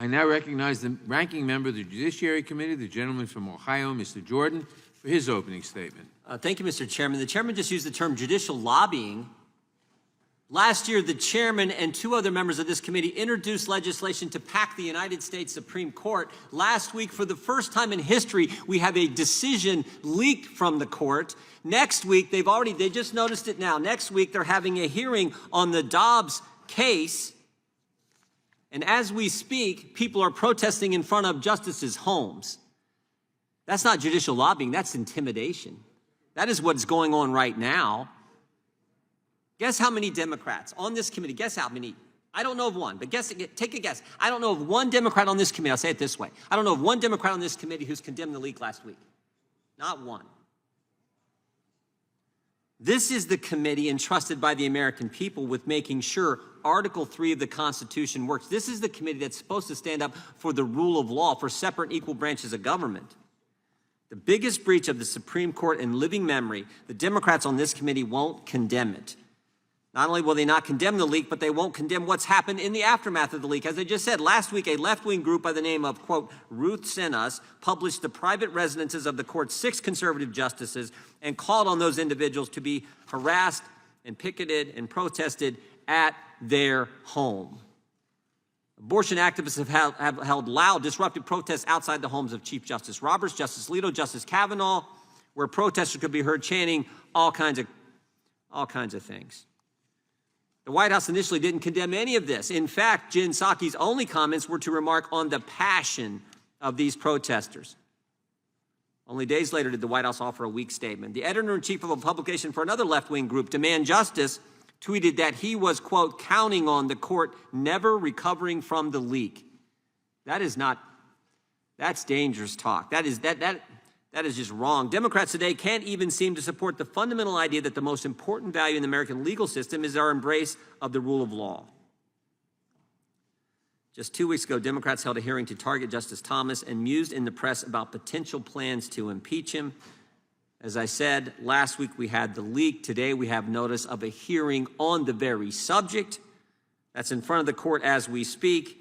I now recognize the ranking member of the Judiciary Committee, the gentleman from Ohio, Mr. Jordan, for his opening statement. Thank you, Mr. Chairman. The chairman just used the term judicial lobbying. Last year, the chairman and two other members of this committee introduced legislation to pack the United States Supreme Court. Last week, for the first time in history, we have a decision leaked from the court. Next week, they just noticed it now. Next week, they're having a hearing on the Dobbs case. And as we speak, people are protesting in front of justices' homes. That's not judicial lobbying, that's intimidation. That is what's going on right now. Guess how many Democrats on this committee, guess how many? I don't know of one, but take a guess. I don't know of one Democrat on this committee, I'll say it this way. I don't know of one Democrat on this committee who's condemned the leak last week. Not one. This is the committee entrusted by the American people with making sure Article 3 of the Constitution works. This is the committee that's supposed to stand up for the rule of law, for separate and equal branches of government. The biggest breach of the Supreme Court in living memory, the Democrats on this committee won't condemn it. Not only will they not condemn the leak, but they won't condemn what's happened in the aftermath of the leak. As I just said, last week, a left-wing group by the name of, quote, Ruth Sent Us, published the private residences of the court's 6 conservative justices and called on those individuals to be harassed and picketed and protested at their home. Abortion activists have held loud, disruptive protests outside the homes of Chief Justice Roberts, Justice Alito, Justice Kavanaugh, where protesters could be heard chanting all kinds of things. The White House initially didn't condemn any of this. In fact, Jen Psaki's only comments were to remark on the passion of these protesters. Only days later did the White House offer a weak statement. The editor-in-chief of a publication for another left-wing group, Demand Justice, tweeted that he was, quote, counting on the court never recovering from the leak. That's dangerous talk. That is just wrong. Democrats today can't even seem to support the fundamental idea that the most important value in the American legal system is our embrace of the rule of law. Just 2 weeks ago, Democrats held a hearing to target Justice Thomas and mused in the press about potential plans to impeach him. As I said, last week we had the leak. Today we have notice of a hearing on the very subject. That's in front of the court as we speak.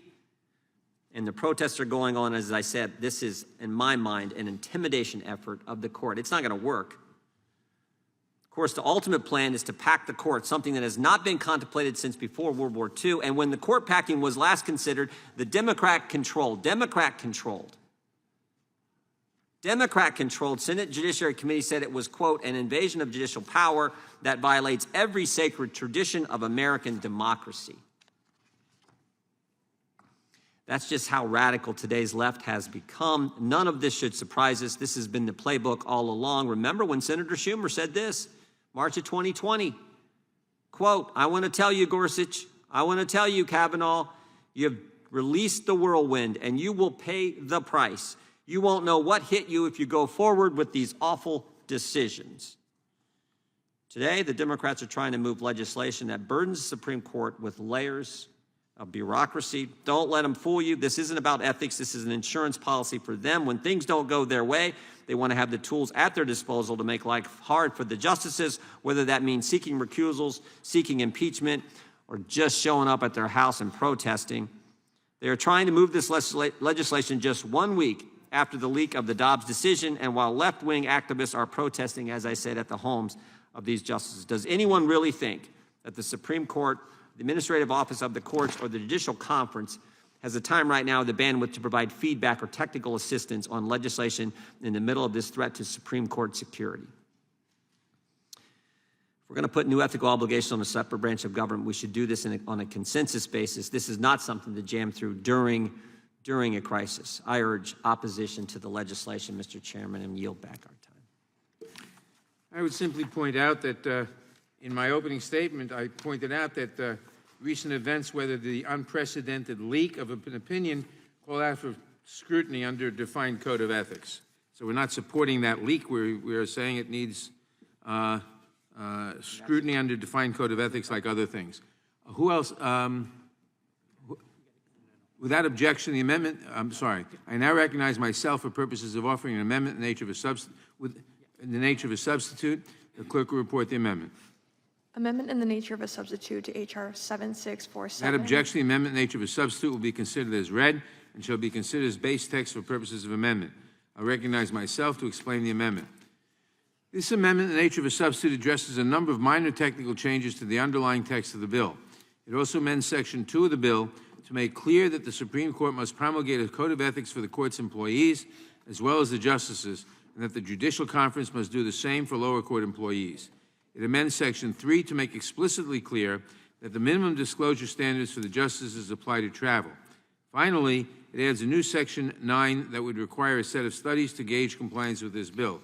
And the protests are going on. As I said, this is, in my mind, an intimidation effort of the court. It's not going to work. Of course, the ultimate plan is to pack the court, something that has not been contemplated since before World War II. And when the court packing was last considered, the Democrat-controlled Senate Judiciary Committee said it was, quote, an invasion of judicial power that violates every sacred tradition of American democracy. That's just how radical today's left has become. None of this should surprise us. This has been the playbook all along. Remember when Senator Schumer said this, March of 2020, quote, I want to tell you, Gorsuch, I want to tell you, Kavanaugh, you've released the whirlwind and you will pay the price. You won't know what hit you if you go forward with these awful decisions. Today, the Democrats are trying to move legislation that burdens the Supreme Court with layers of bureaucracy. Don't let them fool you. This isn't about ethics. This is an insurance policy for them. When things don't go their way, they want to have the tools at their disposal to make life hard for the justices, whether that means seeking recusals, seeking impeachment, or just showing up at their house and protesting. They are trying to move this legislation just 1 week after the leak of the Dobbs decision, and while left-wing activists are protesting, as I said, at the homes of these justices. Does anyone really think that the Supreme Court, the Administrative Office of the Courts, or the Judicial Conference has the time right now, the bandwidth to provide feedback or technical assistance on legislation in the middle of this threat to Supreme Court security? If we're going to put new ethical obligations on a separate branch of government, we should do this on a consensus basis. This is not something to jam through during a crisis. I urge opposition to the legislation, Mr. Chairman, and yield back our time. I would simply point out that in my opening statement, I pointed out that recent events, whether the unprecedented leak of an opinion, call out for scrutiny under a defined code of ethics. So we're not supporting that leak. We are saying it needs scrutiny under defined code of ethics like other things. Who else? Without objection, the amendment, I now recognize myself for purposes of offering an amendment in the nature of a substitute. The clerk will report the amendment. Amendment in the nature of a substitute to H.R. 7647. Without objection, the amendment in the nature of a substitute will be considered as read, and shall be considered as base text for purposes of amendment. I recognize myself to explain the amendment. This amendment, in the nature of a substitute, addresses a number of minor technical changes to the underlying text of the bill. It also amends Section 2 of the bill to make clear that the Supreme Court must promulgate a code of ethics for the court's employees as well as the justices, and that the Judicial Conference must do the same for lower court employees. It amends Section 3 to make explicitly clear that the minimum disclosure standards for the justices apply to travel. Finally, it adds a new Section 9 that would require a set of studies to gauge compliance with this bill.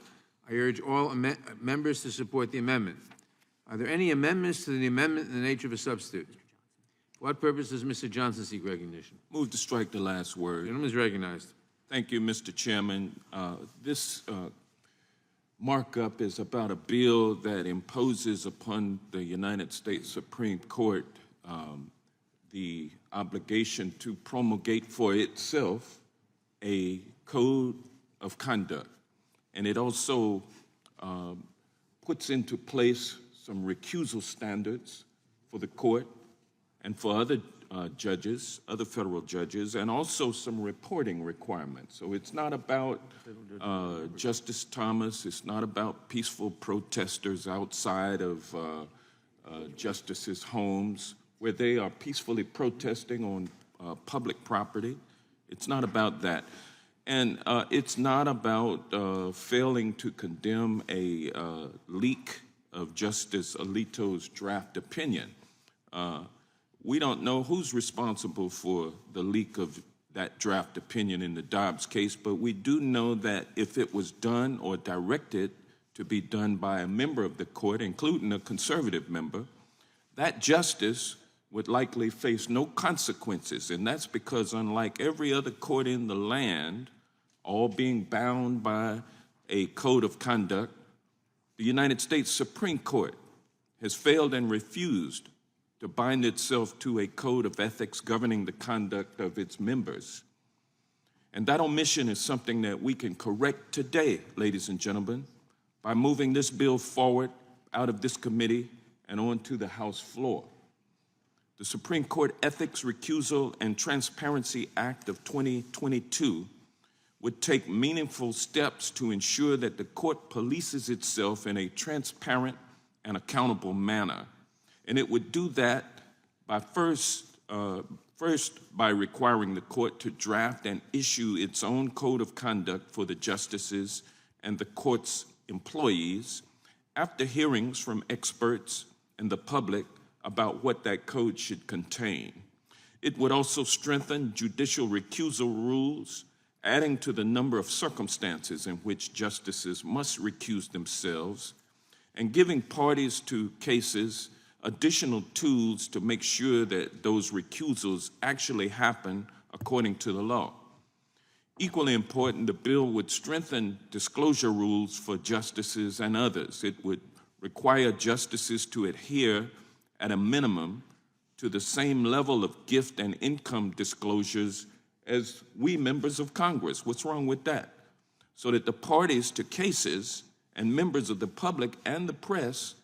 I urge all members to support the amendment. Are there any amendments to the amendment in the nature of a substitute? For what purpose does Mr. Johnson seek recognition? Move to strike the last word. The gentleman is recognized. Thank you, Mr. Chairman. This markup is about a bill that imposes upon the United States Supreme Court the obligation to promulgate for itself a code of conduct. And it also puts into place some recusal standards for the court and for other judges, other federal judges, and also some reporting requirements. So it's not about Justice Thomas, it's not about peaceful protesters outside of justices' homes where they are peacefully protesting on public property. It's not about that. And it's not about failing to condemn a leak of Justice Alito's draft opinion. We don't know who's responsible for the leak of that draft opinion in the Dobbs case, but we do know that if it was done or directed to be done by a member of the court, including a conservative member, that justice would likely face no consequences. And that's because, unlike every other court in the land, all being bound by a code of conduct, the United States Supreme Court has failed and refused to bind itself to a code of ethics governing the conduct of its members. And that omission is something that we can correct today, ladies and gentlemen, by moving this bill forward out of this committee and onto the House floor. The Supreme Court Ethics, Recusal, and Transparency Act of 2022 would take meaningful steps to ensure that the court polices itself in a transparent and accountable manner. And it would do that by first by requiring the court to draft and issue its own code of conduct for the justices and the court's employees after hearings from experts and the public about what that code should contain. It would also strengthen judicial recusal rules, adding to the number of circumstances in which justices must recuse themselves, and giving parties to cases additional tools to make sure that those recusals actually happen according to the law. Equally important, the bill would strengthen disclosure rules for justices and others. It would require justices to adhere at a minimum to the same level of gift and income disclosures as we members of Congress. What's wrong with that? So that the parties to cases and members of the public and the press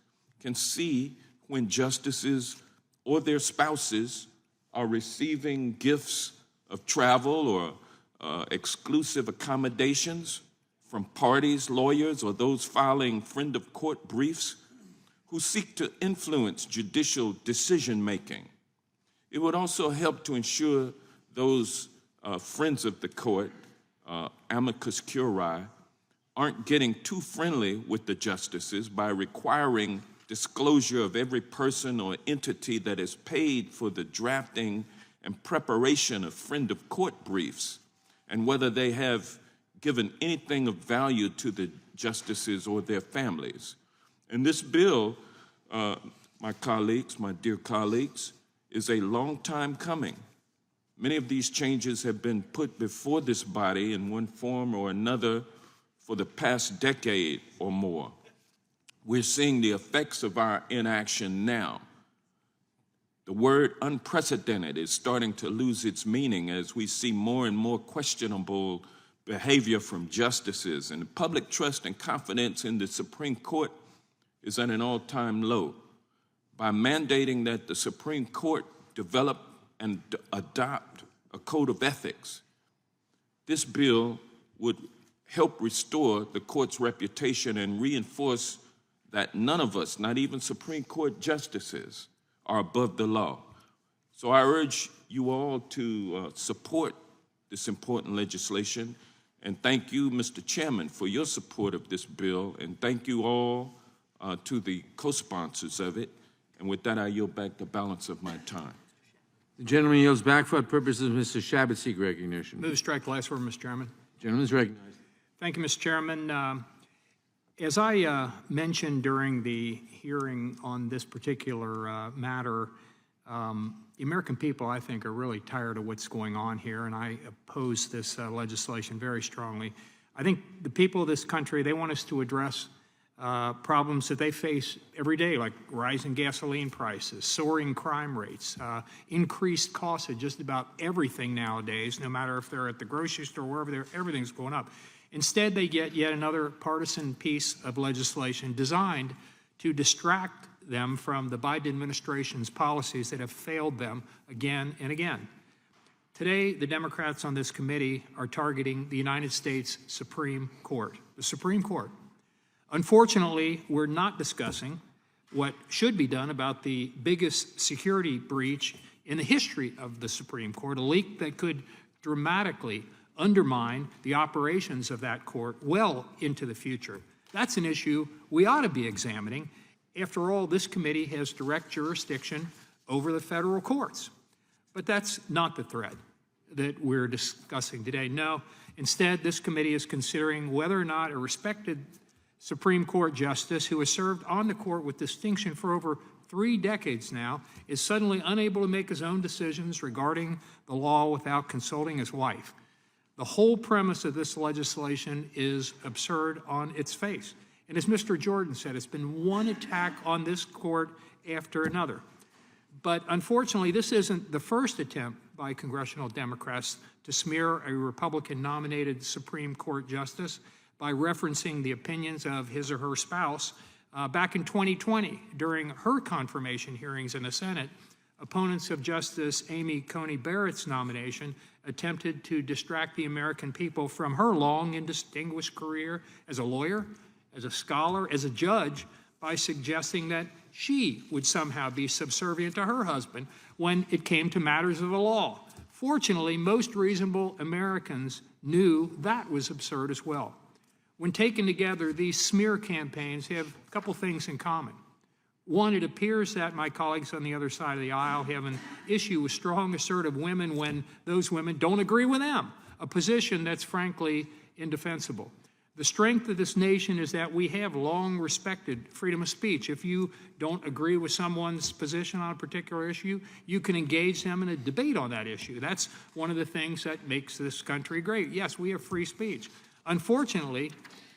can see when justices or their spouses are receiving gifts of travel or exclusive accommodations from parties, lawyers, or those filing friend of court briefs who seek to influence judicial decision-making. It would also help to ensure those friends of the court, amicus curiae, aren't getting too friendly with the justices by requiring disclosure of every person or entity that is paid for the drafting and preparation of friend of court briefs, and whether they have given anything of value to the justices or their families. And this bill, my colleagues, my dear colleagues, is a long time coming. Many of these changes have been put before this body in one form or another for the past decade or more. We're seeing the effects of our inaction now. The word unprecedented is starting to lose its meaning as we see more and more questionable behavior from justices, and public trust and confidence in the Supreme Court is at an all-time low. By mandating that the Supreme Court develop and adopt a code of ethics, this bill would help restore the court's reputation and reinforce that none of us, not even Supreme Court justices, are above the law. So I urge you all to support this important legislation. And thank you, Mr. Chairman, for your support of this bill. And thank you all to the co-sponsors of it. And with that, I yield back the balance of my time. The gentleman yields back for purposes of Mr. Shabbat seek recognition. Move to strike the last word, Mr. Chairman. Gentleman is recognized. Thank you, Mr. Chairman. As I mentioned during the hearing on this particular matter, the American people, I think, are really tired of what's going on here, and I oppose this legislation very strongly. I think the people of this country, they want us to address problems that they face every day, like rising gasoline prices, soaring crime rates, increased costs of just about everything nowadays, no matter if they're at the grocery store, wherever they're, everything's going up. Instead, they get yet another partisan piece of legislation designed to distract them from the Biden administration's policies that have failed them again and again. Today, the Democrats on this committee are targeting the United States Supreme Court, the Supreme Court. Unfortunately, we're not discussing what should be done about the biggest security breach in the history of the Supreme Court, a leak that could dramatically undermine the operations of that court well into the future. That's an issue we ought to be examining. After all, this committee has direct jurisdiction over the federal courts. But that's not the thread that we're discussing today. No, instead, this committee is considering whether or not a respected Supreme Court justice who has served on the court with distinction for over 3 decades now is suddenly unable to make his own decisions regarding the law without consulting his wife. The whole premise of this legislation is absurd on its face. And as Mr. Jordan said, it's been one attack on this court after another. But unfortunately, this isn't the first attempt by congressional Democrats to smear a Republican-nominated Supreme Court justice by referencing the opinions of his or her spouse. Back in 2020, during her confirmation hearings in the Senate, opponents of Justice Amy Coney Barrett's nomination attempted to distract the American people from her long and distinguished career as a lawyer, as a scholar, as a judge, by suggesting that she would somehow be subservient to her husband when it came to matters of the law. Fortunately, most reasonable Americans knew that was absurd as well. When taken together, these smear campaigns have a couple things in common. One, it appears that my colleagues on the other side of the aisle have an issue with strong, assertive women when those women don't agree with them, a position that's frankly indefensible. The strength of this nation is that we have long respected freedom of speech. If you don't agree with someone's position on a particular issue, you can engage them in a debate on that issue. That's one of the things that makes this country great. Yes, we have free speech. Unfortunately,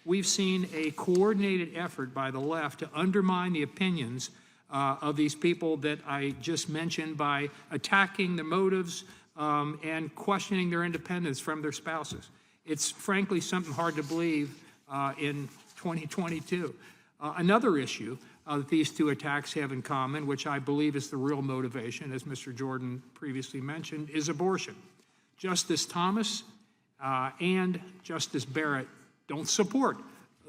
we've seen a coordinated effort by the left to undermine the opinions of these people that I just mentioned by attacking their motives and questioning their independence from their spouses. It's frankly something hard to believe in 2022. Another issue that these two attacks have in common, which I believe is the real motivation, as Mr. Jordan previously mentioned, is abortion. Justice Thomas and Justice Barrett don't support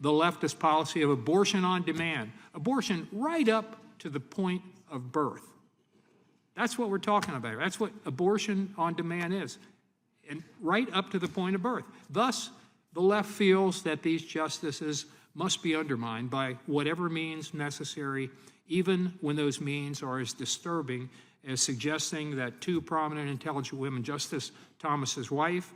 the leftist policy of abortion on demand, abortion right up to the point of birth. That's what we're talking about. That's what abortion on demand is, and right up to the point of birth. Thus, the left feels that these justices must be undermined by whatever means necessary, even when those means are as disturbing as suggesting that two prominent, intelligent women, Justice Thomas's wife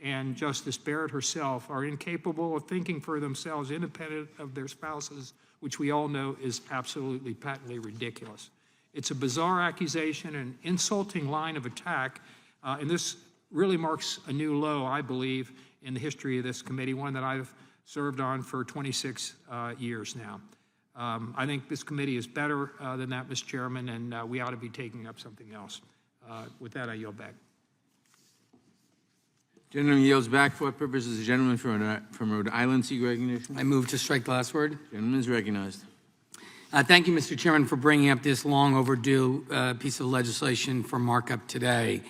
and Justice Barrett herself, are incapable of thinking for themselves independent of their spouses, which we all know is absolutely patently ridiculous. It's a bizarre accusation, an insulting line of attack, and this really marks a new low, I believe, in the history of this committee, one that I've served on for 26 years now. I think this committee is better than that, Mr. Chairman, and we ought to be taking up something else. With that, I yield back. Gentleman yields back for what purposes? The gentleman from Rhode Island seek recognition. I move to strike the last word. Gentleman is recognized. Thank you, Mr. Chairman, for bringing up this long overdue piece of legislation for markup today.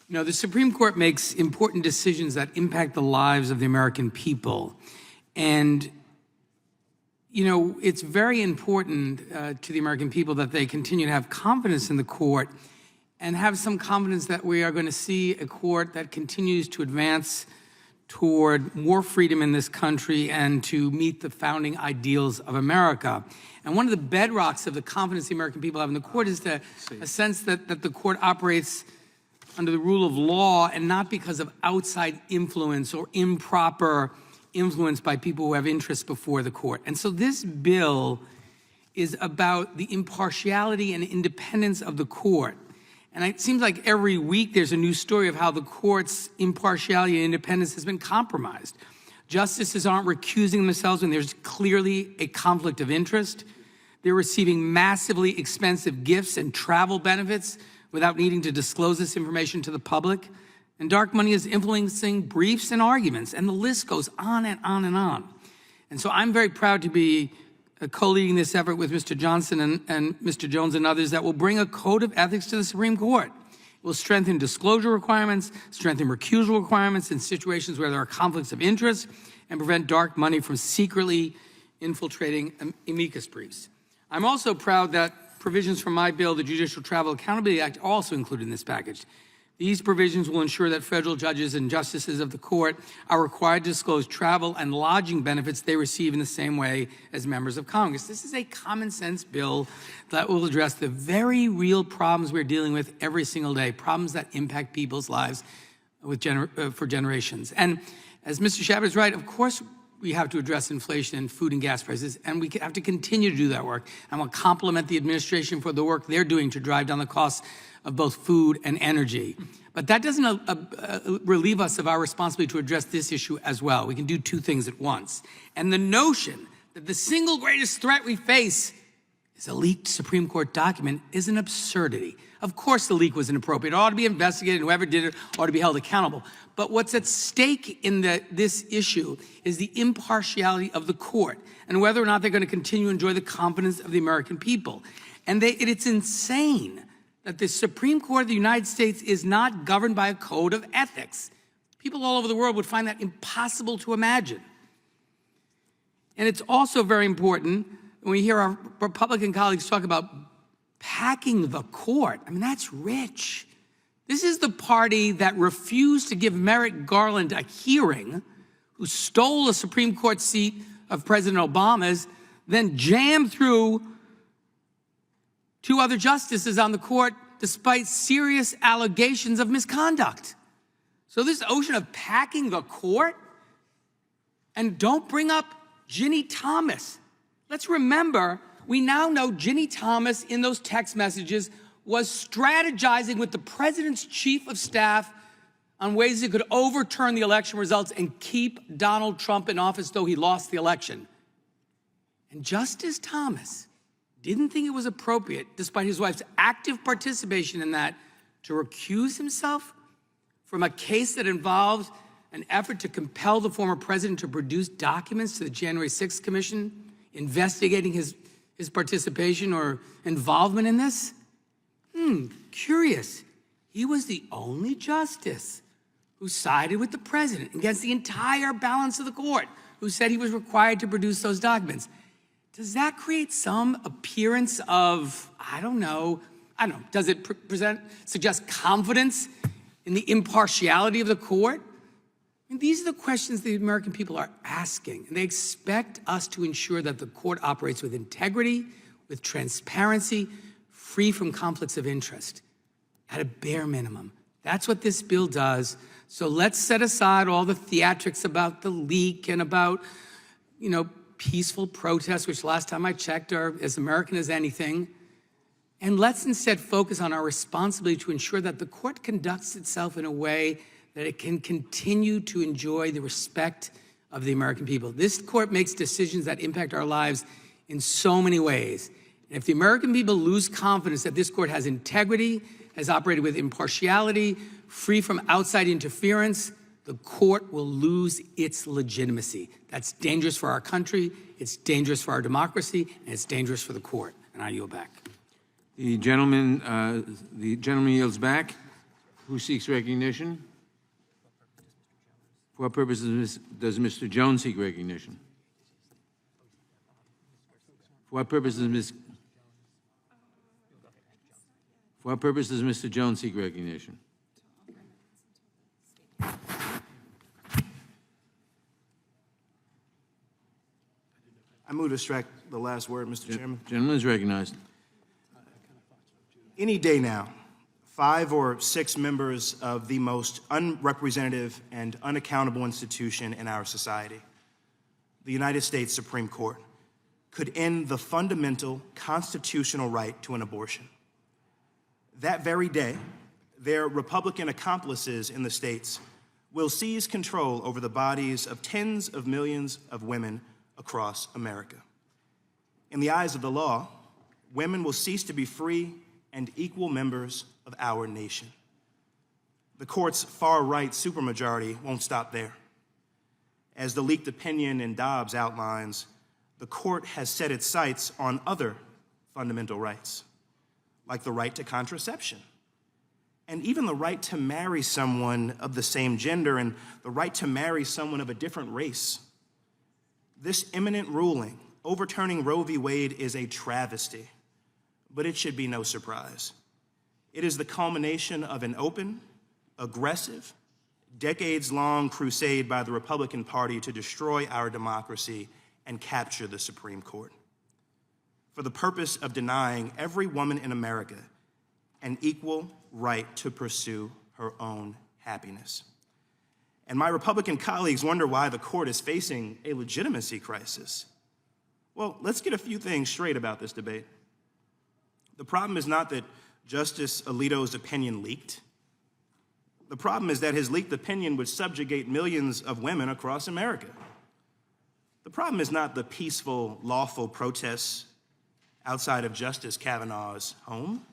You know, the Supreme Court makes important decisions that impact the lives of the American people. And, you know, it's very important to the American people that they continue to have confidence in the court and have some confidence that we are going to see a court that continues to advance toward more freedom in this country and to meet the founding ideals of America. And one of the bedrocks of the confidence the American people have in the court is a sense that the court operates under the rule of law and not because of outside influence or improper influence by people who have interests before the court. And so this bill is about the impartiality and independence of the court. And it seems like every week there's a new story of how the court's impartiality and independence has been compromised. Justices aren't recusing themselves when there's clearly a conflict of interest. They're receiving massively expensive gifts and travel benefits without needing to disclose this information to the public. And dark money is influencing briefs and arguments, and the list goes on and on and on. And so I'm very proud to be co-leading this effort with Mr. Johnson and Mr. Jones and others that will bring a code of ethics to the Supreme Court. It will strengthen disclosure requirements, strengthen recusal requirements in situations where there are conflicts of interest, and prevent dark money from secretly infiltrating amicus briefs. I'm also proud that provisions from my bill, the Judicial Travel Accountability Act, are also included in this package. These provisions will ensure that federal judges and justices of the court are required to disclose travel and lodging benefits they receive in the same way as members of Congress. This is a common sense bill that will address the very real problems we're dealing with every single day, problems that impact people's lives for generations. And as Mr. Shabbat is right, of course, we have to address inflation and food and gas prices, and we have to continue to do that work. And we'll compliment the administration for the work they're doing to drive down the costs of both food and energy. But that doesn't relieve us of our responsibility to address this issue as well. We can do two things at once. And the notion that the single greatest threat we face is a leaked Supreme Court document is an absurdity. Of course the leak was inappropriate. It ought to be investigated, and whoever did it ought to be held accountable. But what's at stake in this issue is the impartiality of the court and whether or not they're going to continue to enjoy the confidence of the American people. And it's insane that the Supreme Court of the United States is not governed by a code of ethics. People all over the world would find that impossible to imagine. And it's also very important when we hear our Republican colleagues talk about packing the court. I mean, that's rich. This is the party that refused to give Merrick Garland a hearing, who stole a Supreme Court seat of President Obama's, then jammed through two other justices on the court despite serious allegations of misconduct. So this ocean of packing the court, and don't bring up Ginny Thomas. Let's remember, we now know Ginny Thomas in those text messages was strategizing with the president's chief of staff on ways he could overturn the election results and keep Donald Trump in office, though he lost the election. And Justice Thomas didn't think it was appropriate, despite his wife's active participation in that, to recuse himself from a case that involved an effort to compel the former president to produce documents to the January 6th Commission investigating his participation or involvement in this? Curious. He was the only justice who sided with the president against the entire balance of the court, who said he was required to produce those documents. Does that create some appearance of, I don't know, does it suggest confidence in the impartiality of the court? I mean, these are the questions the American people are asking, and they expect us to ensure that the court operates with integrity, with transparency, free from conflicts of interest, at a bare minimum. That's what this bill does. So let's set aside all the theatrics about the leak and about, peaceful protests, which last time I checked are as American as anything. And let's instead focus on our responsibility to ensure that the court conducts itself in a way that it can continue to enjoy the respect of the American people. This court makes decisions that impact our lives in so many ways. And if the American people lose confidence that this court has integrity, has operated with impartiality, free from outside interference, the court will lose its legitimacy. That's dangerous for our country, it's dangerous for our democracy, and it's dangerous for the court. And I yield back. The gentleman yields back. Who seeks recognition? For what purposes does Mr. Jones seek recognition? For what purpose does Mr. Jones seek recognition? I move to strike the last word, Mr. Chairman. Gentleman is recognized. Any day now, 5 or 6 members of the most unrepresentative and unaccountable institution in our society, the United States Supreme Court, could end the fundamental constitutional right to an abortion. That very day, their Republican accomplices in the states will seize control over the bodies of tens of millions of women across America. In the eyes of the law, women will cease to be free and equal members of our nation. The court's far-right supermajority won't stop there. As the leaked opinion in Dobbs outlines, the court has set its sights on other fundamental rights, like the right to contraception, and even the right to marry someone of the same gender and the right to marry someone of a different race. This imminent ruling, overturning Roe v. Wade, is a travesty, but it should be no surprise. It is the culmination of an open, aggressive, decades-long crusade by the Republican Party to destroy our democracy and capture the Supreme Court, for the purpose of denying every woman in America an equal right to pursue her own happiness. And my Republican colleagues wonder why the court is facing a legitimacy crisis. Well, let's get a few things straight about this debate. The problem is not that Justice Alito's opinion leaked. The problem is that his leaked opinion would subjugate millions of women across America. The problem is not the peaceful, lawful protests outside of Justice Kavanaugh's home.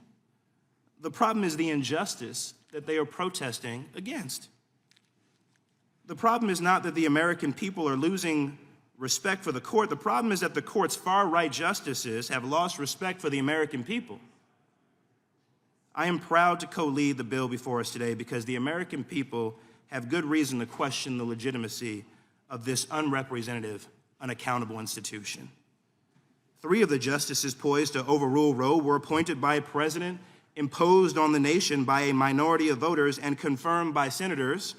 The problem is the injustice that they are protesting against. The problem is not that the American people are losing respect for the court. The problem is that the court's far-right justices have lost respect for the American people. I am proud to co-lead the bill before us today because the American people have good reason to question the legitimacy of this unrepresentative, unaccountable institution. 3 of the justices poised to overrule Roe were appointed by a president imposed on the nation by a minority of voters and confirmed by senators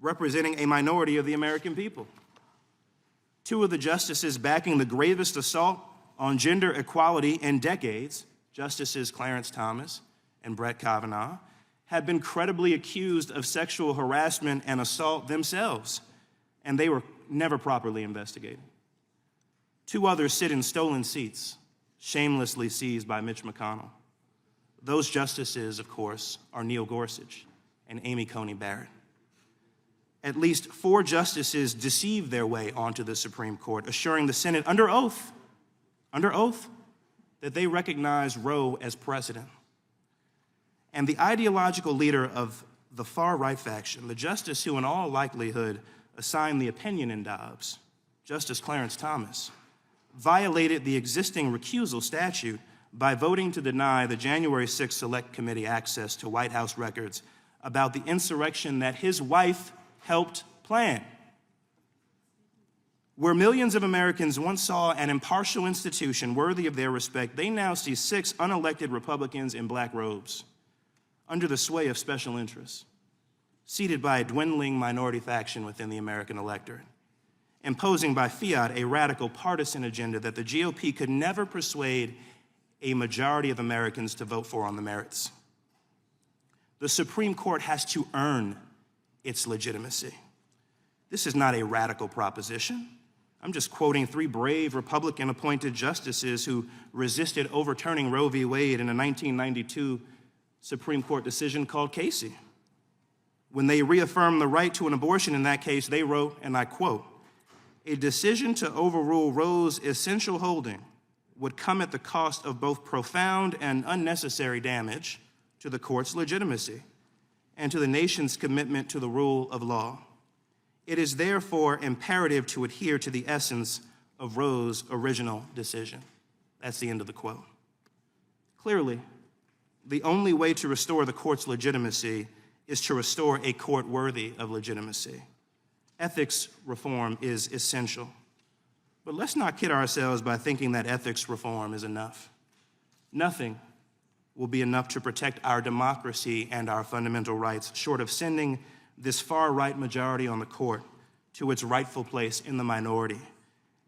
representing a minority of the American people. 2 of the justices backing the gravest assault on gender equality in decades, Justices Clarence Thomas and Brett Kavanaugh, have been credibly accused of sexual harassment and assault themselves, and they were never properly investigated. 2 others sit in stolen seats, shamelessly seized by Mitch McConnell. Those justices, of course, are Neil Gorsuch and Amy Coney Barrett. At least 4 justices deceived their way onto the Supreme Court, assuring the Senate under oath, that they recognize Roe as precedent. And the ideological leader of the far-right faction, the justice who in all likelihood assigned the opinion in Dobbs, Justice Clarence Thomas, violated the existing recusal statute by voting to deny the January 6th Select Committee access to White House records about the insurrection that his wife helped plan. Where millions of Americans once saw an impartial institution worthy of their respect, they now see 6 unelected Republicans in black robes, under the sway of special interests, seated by a dwindling minority faction within the American electorate, imposing by fiat a radical partisan agenda that the GOP could never persuade a majority of Americans to vote for on the merits. The Supreme Court has to earn its legitimacy. This is not a radical proposition. I'm just quoting 3 brave Republican-appointed justices who resisted overturning Roe v. Wade in a 1992 Supreme Court decision called Casey. When they reaffirmed the right to an abortion in that case, they wrote, and I quote, "A decision to overrule Roe's essential holding would come at the cost of both profound and unnecessary damage to the court's legitimacy and to the nation's commitment to the rule of law. It is therefore imperative to adhere to the essence of Roe's original decision." That's the end of the quote. Clearly, the only way to restore the court's legitimacy is to restore a court worthy of legitimacy. Ethics reform is essential. But let's not kid ourselves by thinking that ethics reform is enough. Nothing will be enough to protect our democracy and our fundamental rights, short of sending this far-right majority on the court to its rightful place in the minority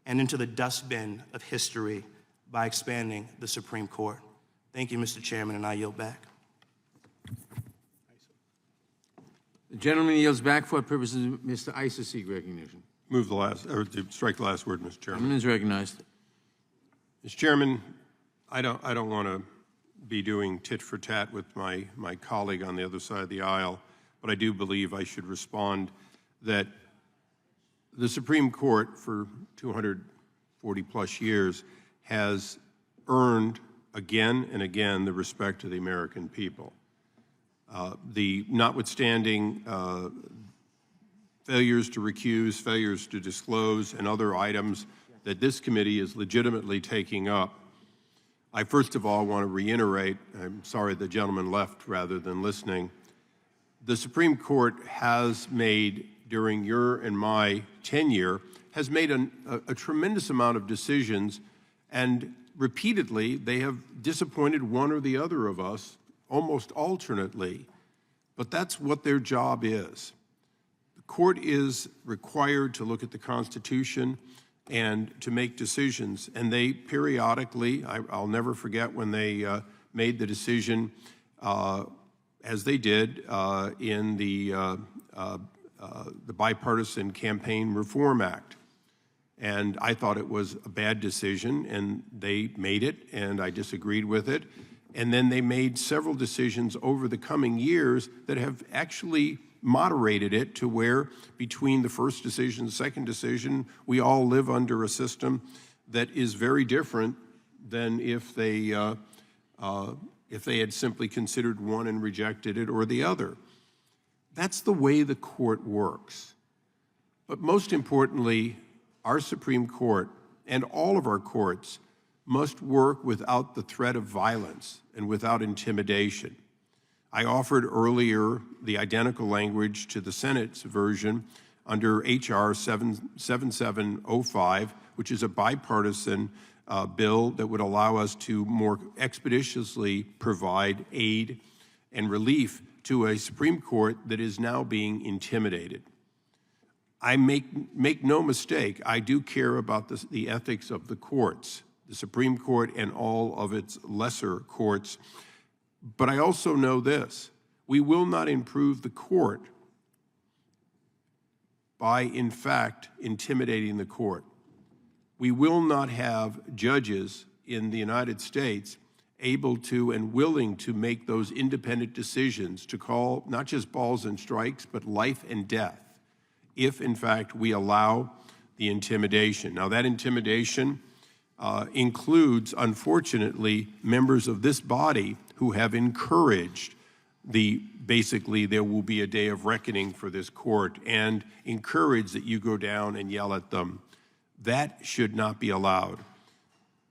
and into the dustbin of history by expanding the Supreme Court. Thank you, Mr. Chairman, and I yield back. The gentleman yields back for purposes of Mr. Issac recognition. Move the last, or to strike the last word, Mr. Chairman. Gentleman is recognized. Mr. Chairman, I don't want to be doing tit for tat with my colleague on the other side of the aisle, but I do believe I should respond that the Supreme Court for 240 plus years has earned again and again the respect of the American people. Notwithstanding failures to recuse, failures to disclose, and other items that this committee is legitimately taking up, I first of all want to reiterate, I'm sorry the gentleman left rather than listening, the Supreme Court has made, during your and my tenure, has made a tremendous amount of decisions, and repeatedly they have disappointed one or the other of us, almost alternately. But that's what their job is. The court is required to look at the Constitution and to make decisions, and they periodically, I'll never forget when they made the decision, as they did in the Bipartisan Campaign Reform Act. And I thought it was a bad decision, and they made it, and I disagreed with it. And then they made several decisions over the coming years that have actually moderated it to where between the first decision and the second decision, we all live under a system that is very different than if they had simply considered one and rejected it or the other. That's the way the court works. But most importantly, our Supreme Court and all of our courts must work without the threat of violence and without intimidation. I offered earlier the identical language to the Senate's version under H.R. 7705, which is a bipartisan bill that would allow us to more expeditiously provide aid and relief to a Supreme Court that is now being intimidated. I make no mistake, I do care about the ethics of the courts, the Supreme Court and all of its lesser courts, but I also know this: we will not improve the court by, in fact, intimidating the court. We will not have judges in the United States able to and willing to make those independent decisions to call not just balls and strikes, but life and death, if, in fact, we allow the intimidation. Now, that intimidation includes, unfortunately, members of this body who have encouraged basically there will be a day of reckoning for this court and encourage that you go down and yell at them. That should not be allowed.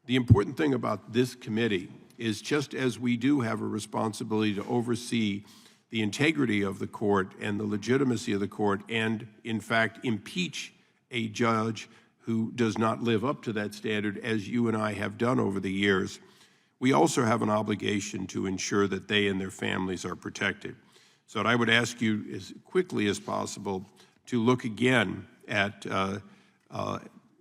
The important thing about this committee is, just as we do have a responsibility to oversee the integrity of the court and the legitimacy of the court and, in fact, impeach a judge who does not live up to that standard, as you and I have done over the years, we also have an obligation to ensure that they and their families are protected. So I would ask you as quickly as possible to look again at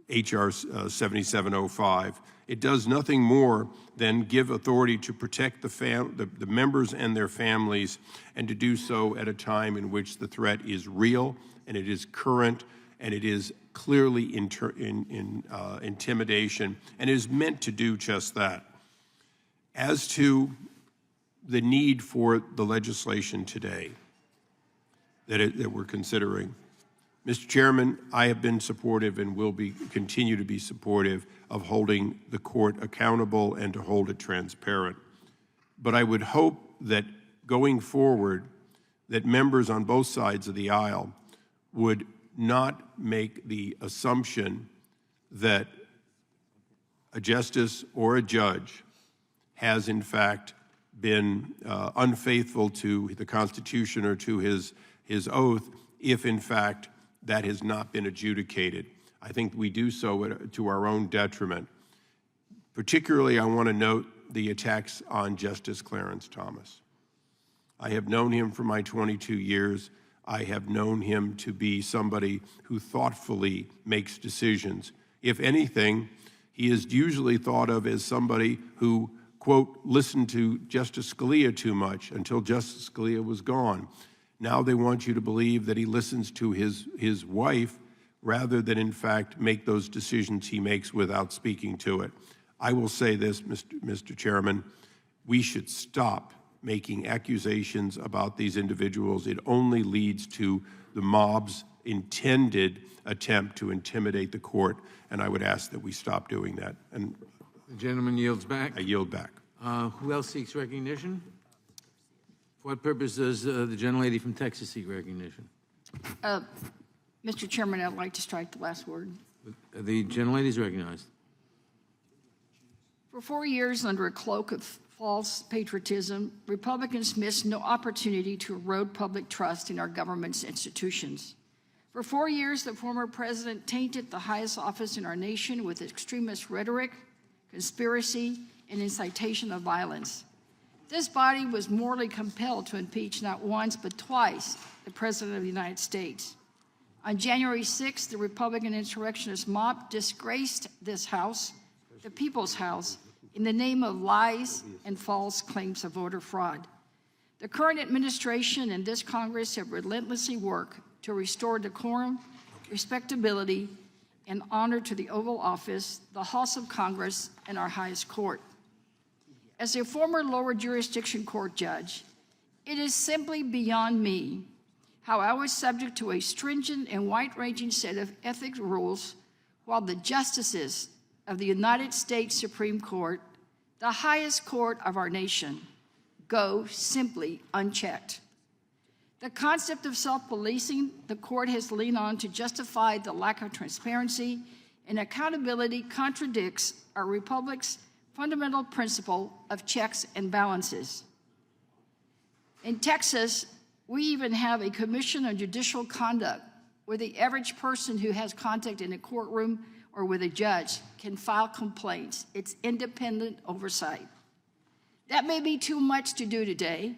H.R. 7705. It does nothing more than give authority to protect the members and their families, and to do so at a time in which the threat is real and it is current and it is clearly intimidation, and is meant to do just that. As to the need for the legislation today that we're considering, Mr. Chairman, I have been supportive and will continue to be supportive of holding the court accountable and to hold it transparent. But I would hope that going forward, that members on both sides of the aisle would not make the assumption that a justice or a judge has in fact been unfaithful to the Constitution or to his oath if, in fact, that has not been adjudicated. I think we do so to our own detriment. Particularly, I want to note the attacks on Justice Clarence Thomas. I have known him for my 22 years. I have known him to be somebody who thoughtfully makes decisions. If anything, he is usually thought of as somebody who, quote, listened to Justice Scalia too much until Justice Scalia was gone. Now they want you to believe that he listens to his wife rather than, in fact, make those decisions he makes without speaking to it. I will say this, Mr. Chairman, we should stop making accusations about these individuals. It only leads to the mob's intended attempt to intimidate the court, and I would ask that we stop doing that. And The gentleman yields back. I yield back. Who else seeks recognition? For what purpose does the gentlelady from Texas seek recognition? Mr. Chairman, I'd like to strike the last word. The gentlelady is recognized. For 4 years, under a cloak of false patriotism, Republicans missed no opportunity to erode public trust in our government's institutions. For 4 years, the former president tainted the highest office in our nation with extremist rhetoric, conspiracy, and incitation of violence. This body was morally compelled to impeach not once but twice the President of the United States. On January 6th, the Republican insurrectionist mob disgraced this House, the People's House, in the name of lies and false claims of voter fraud. The current administration and this Congress have relentlessly worked to restore decorum, respectability, and honor to the Oval Office, the House of Congress, and our highest court. As a former lower jurisdiction court judge, it is simply beyond me how I was subject to a stringent and wide-ranging set of ethics rules while the justices of the United States Supreme Court, the highest court of our nation, go simply unchecked. The concept of self-policing the court has leaned on to justify the lack of transparency and accountability contradicts our republic's fundamental principle of checks and balances. In Texas, we even have a Commission on Judicial Conduct where the average person who has contact in a courtroom or with a judge can file complaints. It's independent oversight. That may be too much to do today,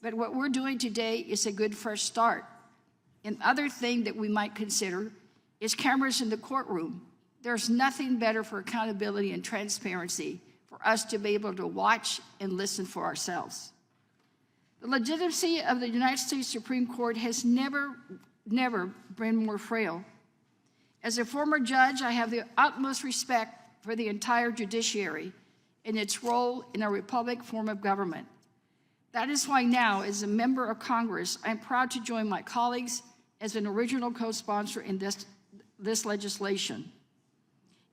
but what we're doing today is a good first start. Another thing that we might consider is cameras in the courtroom. There's nothing better for accountability and transparency for us to be able to watch and listen for ourselves. The legitimacy of the United States Supreme Court has never been more frail. As a former judge, I have the utmost respect for the entire judiciary and its role in our republic form of government. That is why now, as a member of Congress, I'm proud to join my colleagues as an original co-sponsor in this legislation.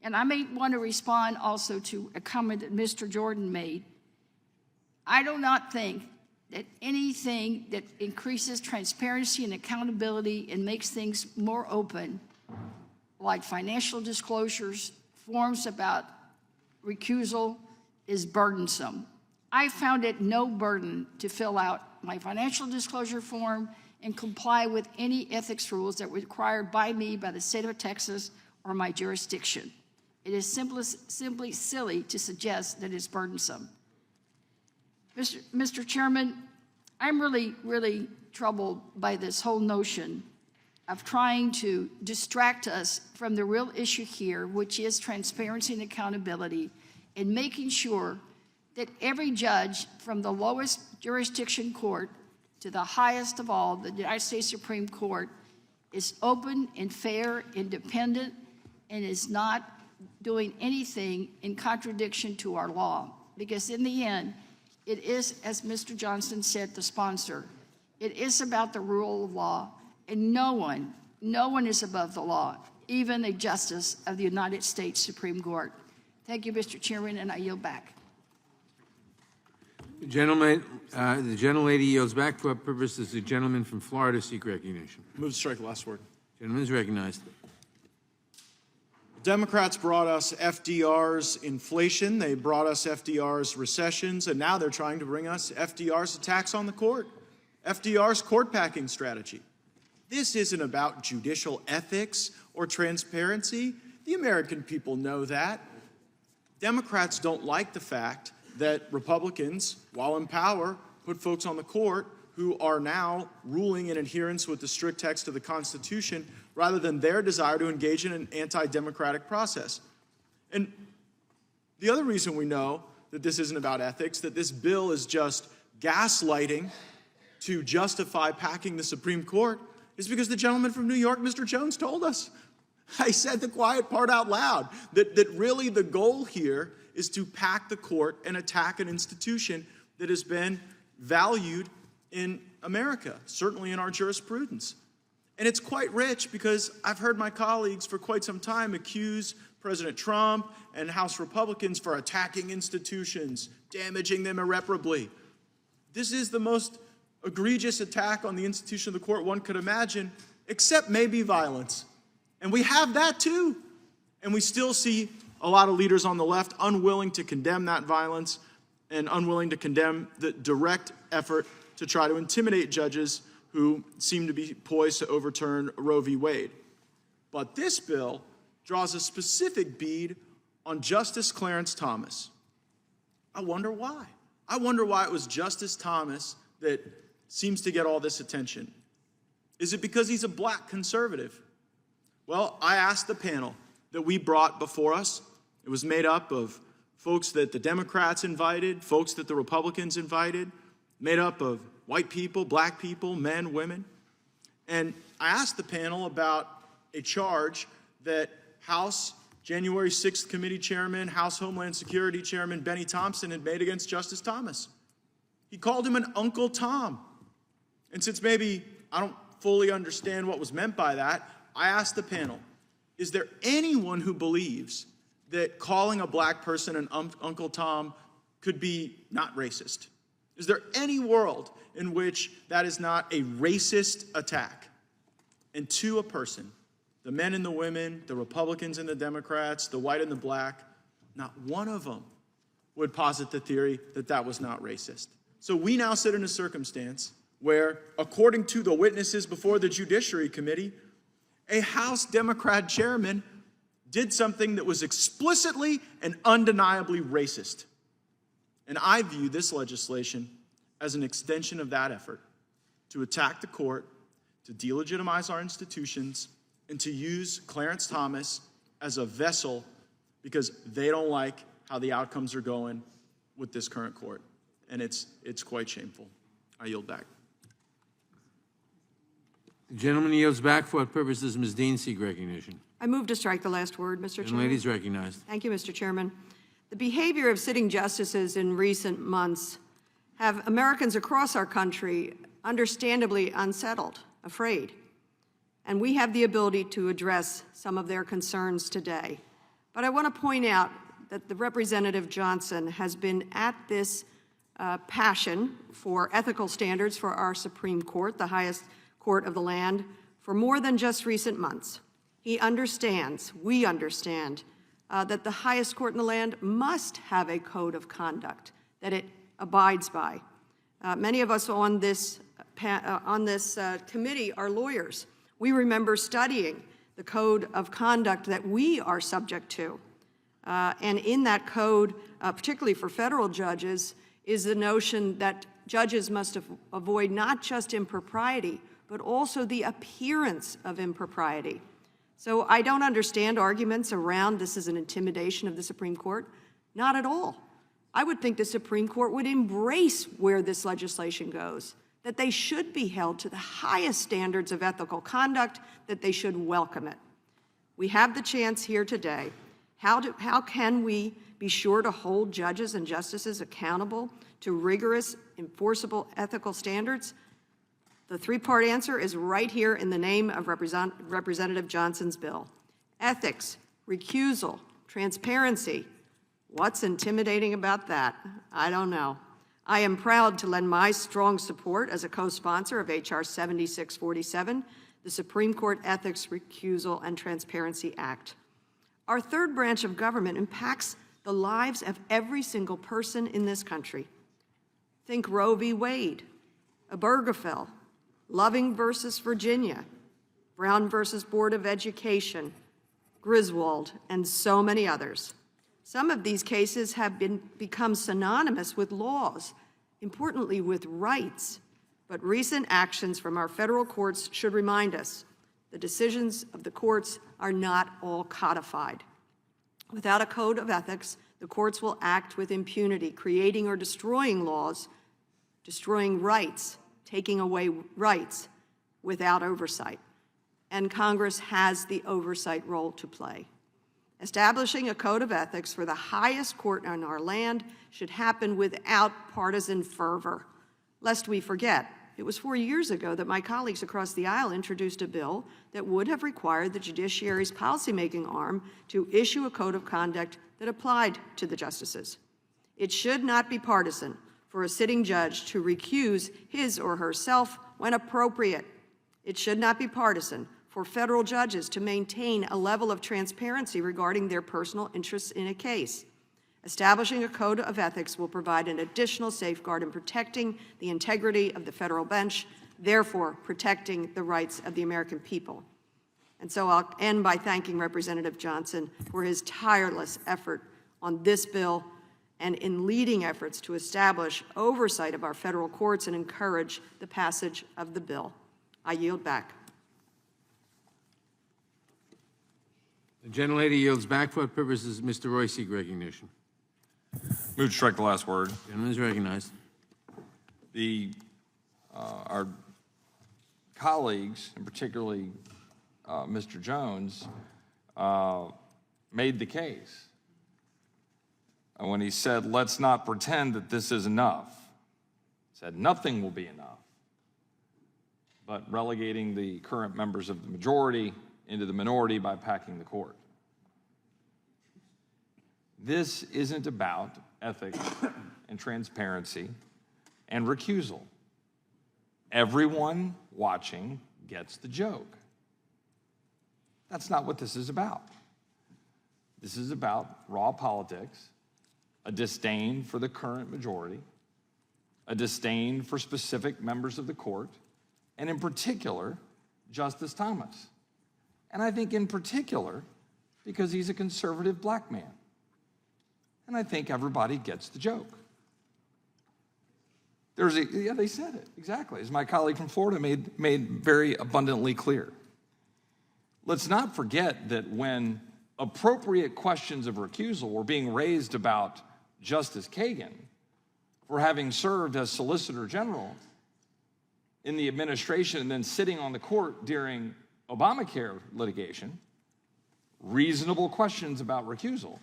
And I may want to respond also to a comment that Mr. Jordan made. I do not think that anything that increases transparency and accountability and makes things more open, like financial disclosures, forms about recusal, is burdensome. I found it no burden to fill out my financial disclosure form and comply with any ethics rules that were required by me by the state of Texas or my jurisdiction. It is simply silly to suggest that it's burdensome. Mr. Chairman, I'm really troubled by this whole notion of trying to distract us from the real issue here, which is transparency and accountability, and making sure that every judge from the lowest jurisdiction court to the highest of all, the United States Supreme Court, is open and fair, independent, and is not doing anything in contradiction to our law. Because in the end, it is, as Mr. Johnson said, the sponsor, it is about the rule of law, and no one is above the law, even a justice of the United States Supreme Court. Thank you, Mr. Chairman, and I yield back. Gentleman, the gentlelady yields back. For what purpose does the gentleman from Florida seek recognition? Move to strike the last word. Gentleman is recognized. Democrats brought us FDR's inflation, they brought us FDR's recessions, and now they're trying to bring us FDR's attacks on the court, FDR's court packing strategy. This isn't about judicial ethics or transparency. The American people know that. Democrats don't like the fact that Republicans, while in power, put folks on the court who are now ruling in adherence with the strict text of the Constitution rather than their desire to engage in an anti-democratic process. And the other reason we know that this isn't about ethics, that this bill is just gaslighting to justify packing the Supreme Court, is because the gentleman from New York, Mr. Jones, told us. I said the quiet part out loud, that really the goal here is to pack the court and attack an institution that has been valued in America, certainly in our jurisprudence. And it's quite rich because I've heard my colleagues for quite some time accuse President Trump and House Republicans for attacking institutions, damaging them irreparably. This is the most egregious attack on the institution of the court one could imagine, except maybe violence. And we have that too. And we still see a lot of leaders on the left unwilling to condemn that violence and unwilling to condemn the direct effort to try to intimidate judges who seem to be poised to overturn Roe v. Wade. But this bill draws a specific bead on Justice Clarence Thomas. I wonder why. I wonder why it was Justice Thomas that seems to get all this attention. Is it because he's a black conservative? Well, I asked the panel that we brought before us. It was made up of folks that the Democrats invited, folks that the Republicans invited, made up of white people, black people, men, women. And I asked the panel about a charge that House January 6th Committee Chairman, House Homeland Security Chairman Benny Thompson had made against Justice Thomas. He called him an Uncle Tom. And since maybe I don't fully understand what was meant by that, I asked the panel, is there anyone who believes that calling a black person an Uncle Tom could be not racist? Is there any world in which that is not a racist attack? And to a person, the men and the women, the Republicans and the Democrats, the white and the black, not one of them would posit the theory that that was not racist. So we now sit in a circumstance where, according to the witnesses before the Judiciary Committee, a House Democrat chairman did something that was explicitly and undeniably racist. And I view this legislation as an extension of that effort to attack the court, to delegitimize our institutions, and to use Clarence Thomas as a vessel because they don't like how the outcomes are going with this current court. And it's quite shameful. I yield back. The gentleman yields back. For what purpose does Ms. Dean seek recognition? I move to strike the last word, Mr. Chairman. Lady is recognized. Thank you, Mr. Chairman. The behavior of sitting justices in recent months have Americans across our country understandably unsettled, afraid. And we have the ability to address some of their concerns today. But I want to point out that the Representative Johnson has been at this passion for ethical standards for our Supreme Court, the highest court of the land, for more than just recent months. He understands, we understand, that the highest court in the land must have a code of conduct that it abides by. Many of us on this committee are lawyers. We remember studying the code of conduct that we are subject to. And in that code, particularly for federal judges, is the notion that judges must avoid not just impropriety, but also the appearance of impropriety. So I don't understand arguments around this is an intimidation of the Supreme Court. Not at all. I would think the Supreme Court would embrace where this legislation goes, that they should be held to the highest standards of ethical conduct, that they should welcome it. We have the chance here today. How can we be sure to hold judges and justices accountable to rigorous, enforceable ethical standards? The three-part answer is right here in the name of Representative Johnson's bill. Ethics, recusal, transparency. What's intimidating about that? I don't know. I am proud to lend my strong support as a co-sponsor of H.R. 7647, the Supreme Court Ethics, Recusal, and Transparency Act. Our third branch of government impacts the lives of every single person in this country. Think Roe v. Wade, Obergefell, Loving versus Virginia, Brown versus Board of Education, Griswold, and so many others. Some of these cases have become synonymous with laws, importantly with rights, but recent actions from our federal courts should remind us the decisions of the courts are not all codified. Without a code of ethics, the courts will act with impunity, creating or destroying laws, destroying rights, taking away rights without oversight. And Congress has the oversight role to play. Establishing a code of ethics for the highest court in our land should happen without partisan fervor. Lest we forget, it was 4 years ago that my colleagues across the aisle introduced a bill that would have required the judiciary's policymaking arm to issue a code of conduct that applied to the justices. It should not be partisan for a sitting judge to recuse his or herself when appropriate. It should not be partisan for federal judges to maintain a level of transparency regarding their personal interests in a case. Establishing a code of ethics will provide an additional safeguard in protecting the integrity of the federal bench, therefore protecting the rights of the American people. And so I'll end by thanking Representative Johnson for his tireless effort on this bill and in leading efforts to establish oversight of our federal courts and encourage the passage of the bill. I yield back. The gentlelady yields back. For what purposes Mr. Royce seek recognition? Move to strike the last word. Gentleman is recognized. Our colleagues, and particularly Mr. Jones, made the case when he said, let's not pretend that this is enough. He said nothing will be enough, but relegating the current members of the majority into the minority by packing the court. This isn't about ethics and transparency and recusal. Everyone watching gets the joke. That's not what this is about. This is about raw politics, a disdain for the current majority, a disdain for specific members of the court, and in particular, Justice Thomas. And I think in particular, because he's a conservative black man. And I think everybody gets the joke. Yeah, they said it, exactly, as my colleague from Florida made very abundantly clear. Let's not forget that when appropriate questions of recusal were being raised about Justice Kagan for having served as Solicitor General in the administration and then sitting on the court during Obamacare litigation, reasonable questions about recusal,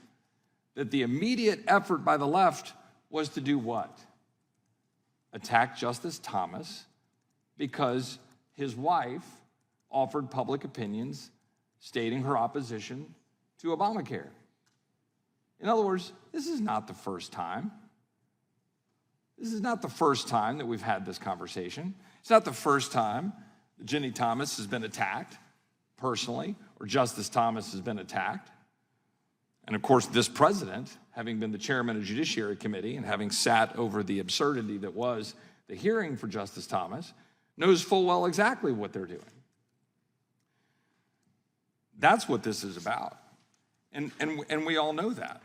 that the immediate effort by the left was to do what? Attack Justice Thomas because his wife offered public opinions stating her opposition to Obamacare. In other words, this is not the first time. This is not the first time that we've had this conversation. It's not the first time that Ginny Thomas has been attacked personally, or Justice Thomas has been attacked. And of course, this president, having been the chairman of the Judiciary Committee and having sat over the absurdity that was the hearing for Justice Thomas, knows full well exactly what they're doing. That's what this is about. And we all know that.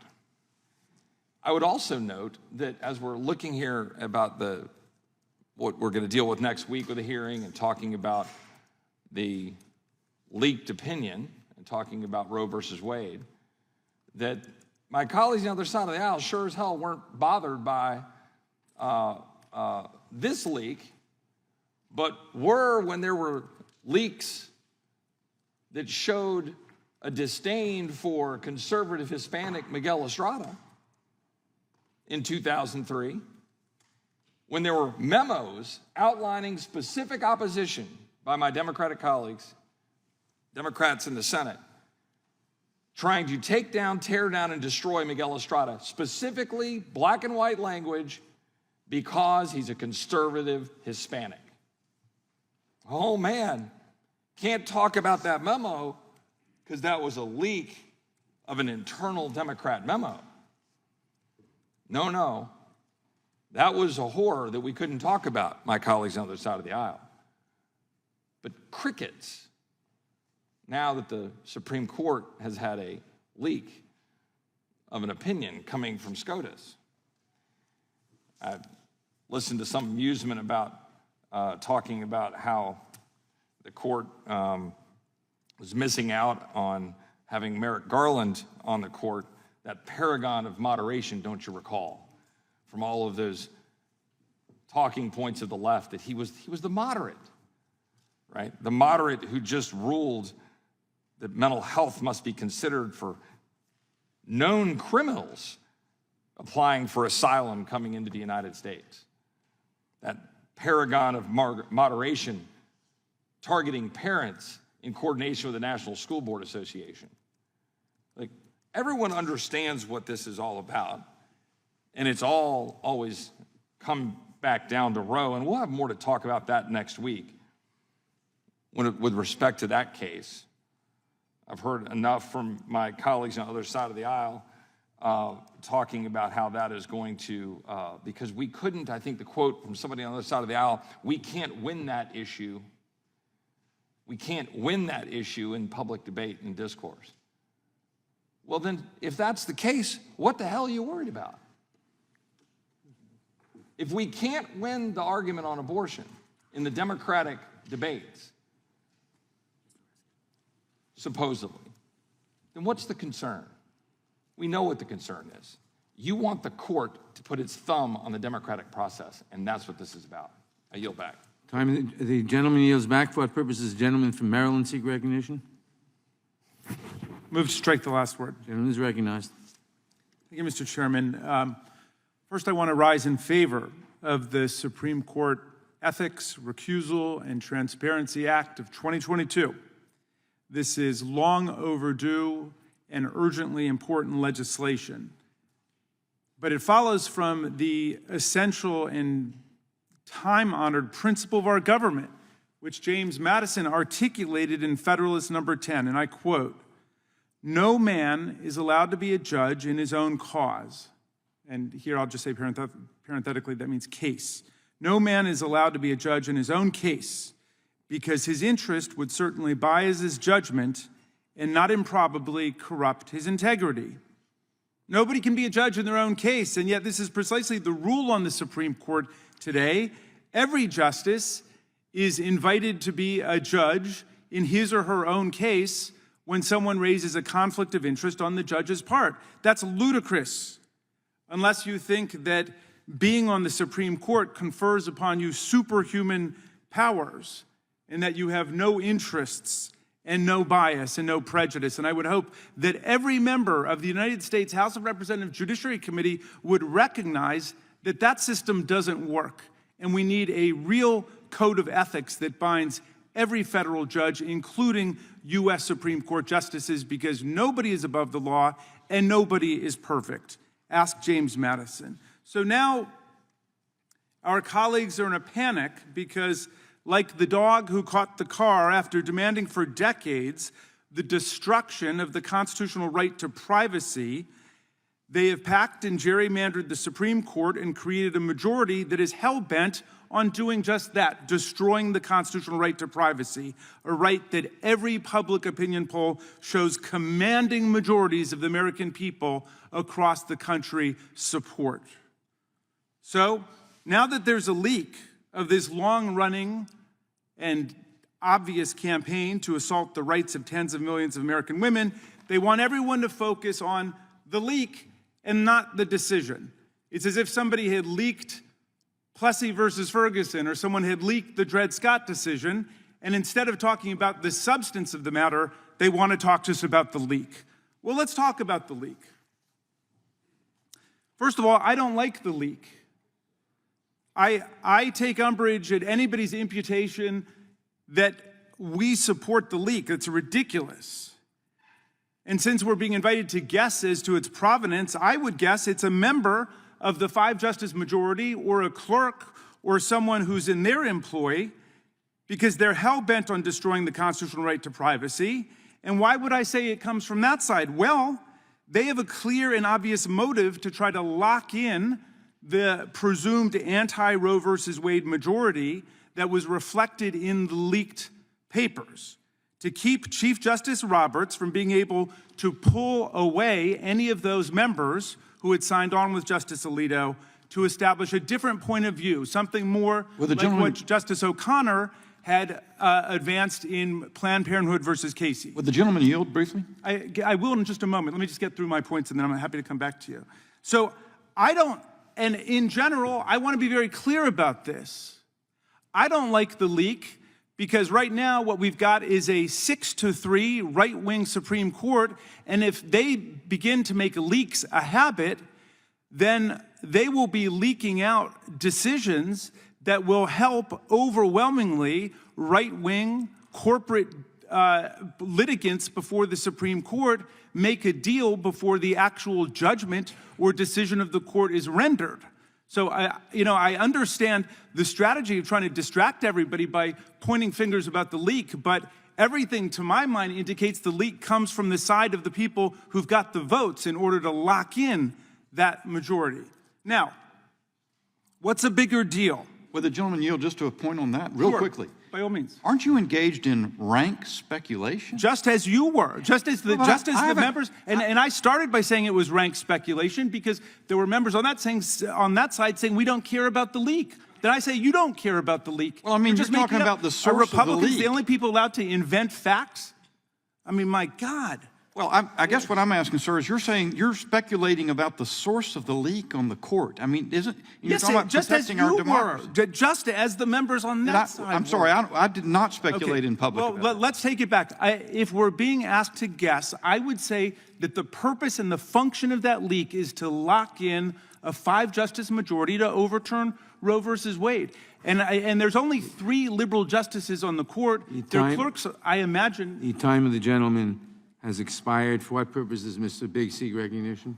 I would also note that as we're looking here about what we're going to deal with next week with the hearing and talking about the leaked opinion and talking about Roe versus Wade, that my colleagues on the other side of the aisle sure as hell weren't bothered by this leak, but were when there were leaks that showed a disdain for conservative Hispanic Miguel Estrada in 2003, when there were memos outlining specific opposition by my Democratic colleagues, Democrats in the Senate, trying to take down, tear down, and destroy Miguel Estrada, specifically black and white language, because he's a conservative Hispanic. Oh man, can't talk about that memo because that was a leak of an internal Democrat memo. No. That was a horror that we couldn't talk about, my colleagues on the other side of the aisle. But crickets, now that the Supreme Court has had a leak of an opinion coming from SCOTUS. I've listened to some amusement about talking about how the court was missing out on having Merrick Garland on the court, that paragon of moderation, don't you recall, from all of those talking points of the left, that he was the moderate, right? The moderate who just ruled that mental health must be considered for known criminals applying for asylum coming into the United States. That paragon of moderation targeting parents in coordination with the National School Board Association. Like, everyone understands what this is all about, and it's all always come back down to Roe, and we'll have more to talk about that next week with respect to that case. I've heard enough from my colleagues on the other side of the aisle talking about how that is going to, because we couldn't, I think the quote from somebody on the other side of the aisle, we can't win that issue. We can't win that issue in public debate and discourse. Well, then, if that's the case, what the hell are you worried about? If we can't win the argument on abortion in the Democratic debates, supposedly, then what's the concern? We know what the concern is. You want the court to put its thumb on the democratic process, and that's what this is about. I yield back. Time, the gentleman yields back. For what purposes, the gentleman from Maryland seek recognition? Move to strike the last word. Gentleman is recognized. Thank you, Mr. Chairman. First, I want to rise in favor of the Supreme Court Ethics, Recusal, and Transparency Act of 2022. This is long overdue and urgently important legislation. But it follows from the essential and time-honored principle of our government, which James Madison articulated in Federalist No. 10, and I quote, "No man is allowed to be a judge in his own cause." And here I'll just say parenthetically, that means case. No man is allowed to be a judge in his own case, because his interest would certainly bias his judgment and not improbably corrupt his integrity. Nobody can be a judge in their own case, and yet this is precisely the rule on the Supreme Court today. Every justice is invited to be a judge in his or her own case when someone raises a conflict of interest on the judge's part. That's ludicrous, unless you think that being on the Supreme Court confers upon you superhuman powers and that you have no interests and no bias and no prejudice. And I would hope that every member of the United States House of Representatives Judiciary Committee would recognize that that system doesn't work. And we need a real code of ethics that binds every federal judge, including U.S. Supreme Court justices, because nobody is above the law and nobody is perfect. Ask James Madison. So now our colleagues are in a panic because, like the dog who caught the car after demanding for decades the destruction of the constitutional right to privacy, they have packed and gerrymandered the Supreme Court and created a majority that is hell-bent on doing just that, destroying the constitutional right to privacy, a right that every public opinion poll shows commanding majorities of the American people across the country support. So now that there's a leak of this long-running and obvious campaign to assault the rights of tens of millions of American women, they want everyone to focus on the leak and not the decision. It's as if somebody had leaked Plessy versus Ferguson, or someone had leaked the Dred Scott decision, and instead of talking about the substance of the matter, they want to talk to us about the leak. Well, let's talk about the leak. First of all, I don't like the leak. I take umbrage at anybody's imputation that we support the leak. It's ridiculous. And since we're being invited to guess as to its provenance, I would guess it's a member of the 5-justice majority or a clerk or someone who's in their employ, because they're hell-bent on destroying the constitutional right to privacy. And why would I say it comes from that side? Well, they have a clear and obvious motive to try to lock in the presumed anti-Roe versus Wade majority that was reflected in the leaked papers, to keep Chief Justice Roberts from being able to pull away any of those members who had signed on with Justice Alito to establish a different point of view, something more like what Justice O'Connor had advanced in Planned Parenthood versus Casey. Would the gentleman yield briefly? I will in just a moment. Let me just get through my points, and then I'm happy to come back to you. So I don't, and in general, I want to be very clear about this. I don't like the leak, because right now what we've got is a 6-3 right-wing Supreme Court, and if they begin to make leaks a habit, then they will be leaking out decisions that will help overwhelmingly right-wing corporate litigants before the Supreme Court make a deal before the actual judgment or decision of the court is rendered. So I understand the strategy of trying to distract everybody by pointing fingers about the leak, but everything to my mind indicates the leak comes from the side of the people who've got the votes in order to lock in that majority. Now, what's a bigger deal? Would the gentleman yield just to a point on that real quickly? By all means. Aren't you engaged in rank speculation? Just as you were, just as the members, and I started by saying it was rank speculation because there were members on that side saying we don't care about the leak. Then I say you don't care about the leak. Well, I mean, you're talking about the source of the leak. Are Republicans the only people allowed to invent facts? I mean, my God. Well, I guess what I'm asking, sir, is you're saying you're speculating about the source of the leak on the court. I mean, you're talking about protecting our democracy. Just as the members on that side. I'm sorry, I did not speculate in public. Well, let's take it back. If we're being asked to guess, I would say that the purpose and the function of that leak is to lock in a 5-justice majority to overturn Roe versus Wade. And there's only 3 liberal justices on the court. Their clerks, I imagine. The time of the gentleman has expired. For what purpose does Mr. Biggs seek recognition?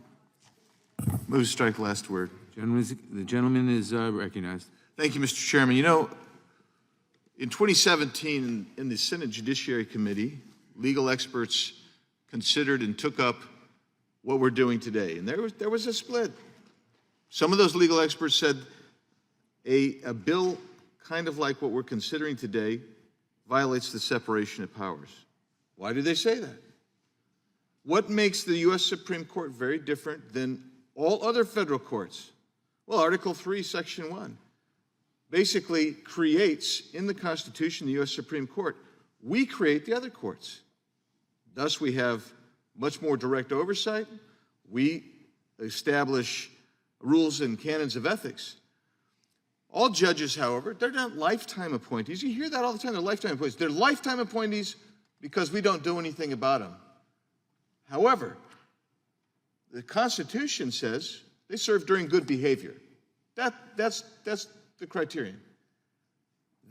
Move to strike last word. The gentleman is recognized. Thank you, Mr. Chairman. You know, in 2017, in the Senate Judiciary Committee, legal experts considered and took up what we're doing today. And there was a split. Some of those legal experts said a bill kind of like what we're considering today violates the separation of powers. Why do they say that? What makes the U.S. Supreme Court very different than all other federal courts? Well, Article 3, Section 1 basically creates in the Constitution the U.S. Supreme Court. We create the other courts. Thus, we have much more direct oversight. We establish rules and canons of ethics. All judges, however, they're not lifetime appointees. You hear that all the time, they're lifetime appointees. They're lifetime appointees because we don't do anything about them. However, the Constitution says they serve during good behavior. That's the criterion.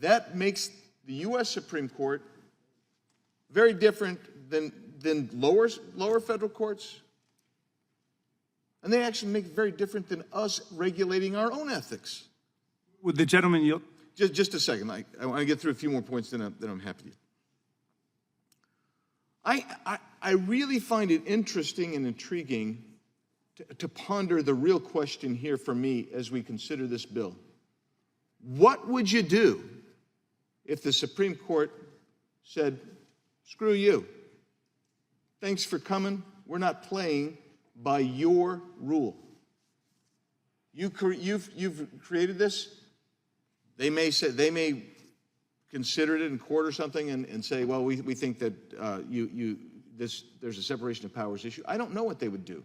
That makes the U.S. Supreme Court very different than lower federal courts. And they actually make it very different than us regulating our own ethics. Would the gentleman yield? Just a second. I want to get through a few more points, then I'm happy to. I really find it interesting and intriguing to ponder the real question here for me as we consider this bill. What would you do if the Supreme Court said, screw you, thanks for coming, we're not playing by your rule? You've created this. They may consider it in court or something and say, well, we think that there's a separation of powers issue. I don't know what they would do,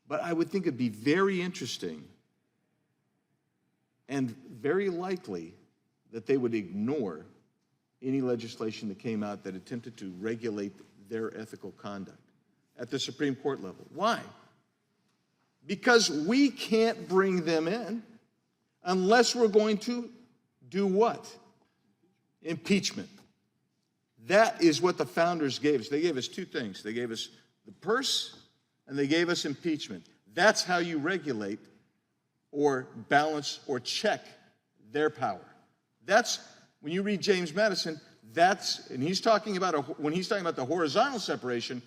but I would think it'd be very interesting and very likely that they would ignore any legislation that came out that attempted to regulate their ethical conduct at the Supreme Court level. Why? Because we can't bring them in unless we're going to do what? Impeachment. That is what the founders gave us. They gave us 2 things. They gave us the purse and they gave us impeachment. That's how you regulate or balance or check their power. That's, when you read James Madison, and he's talking about when he's talking about the horizontal separation,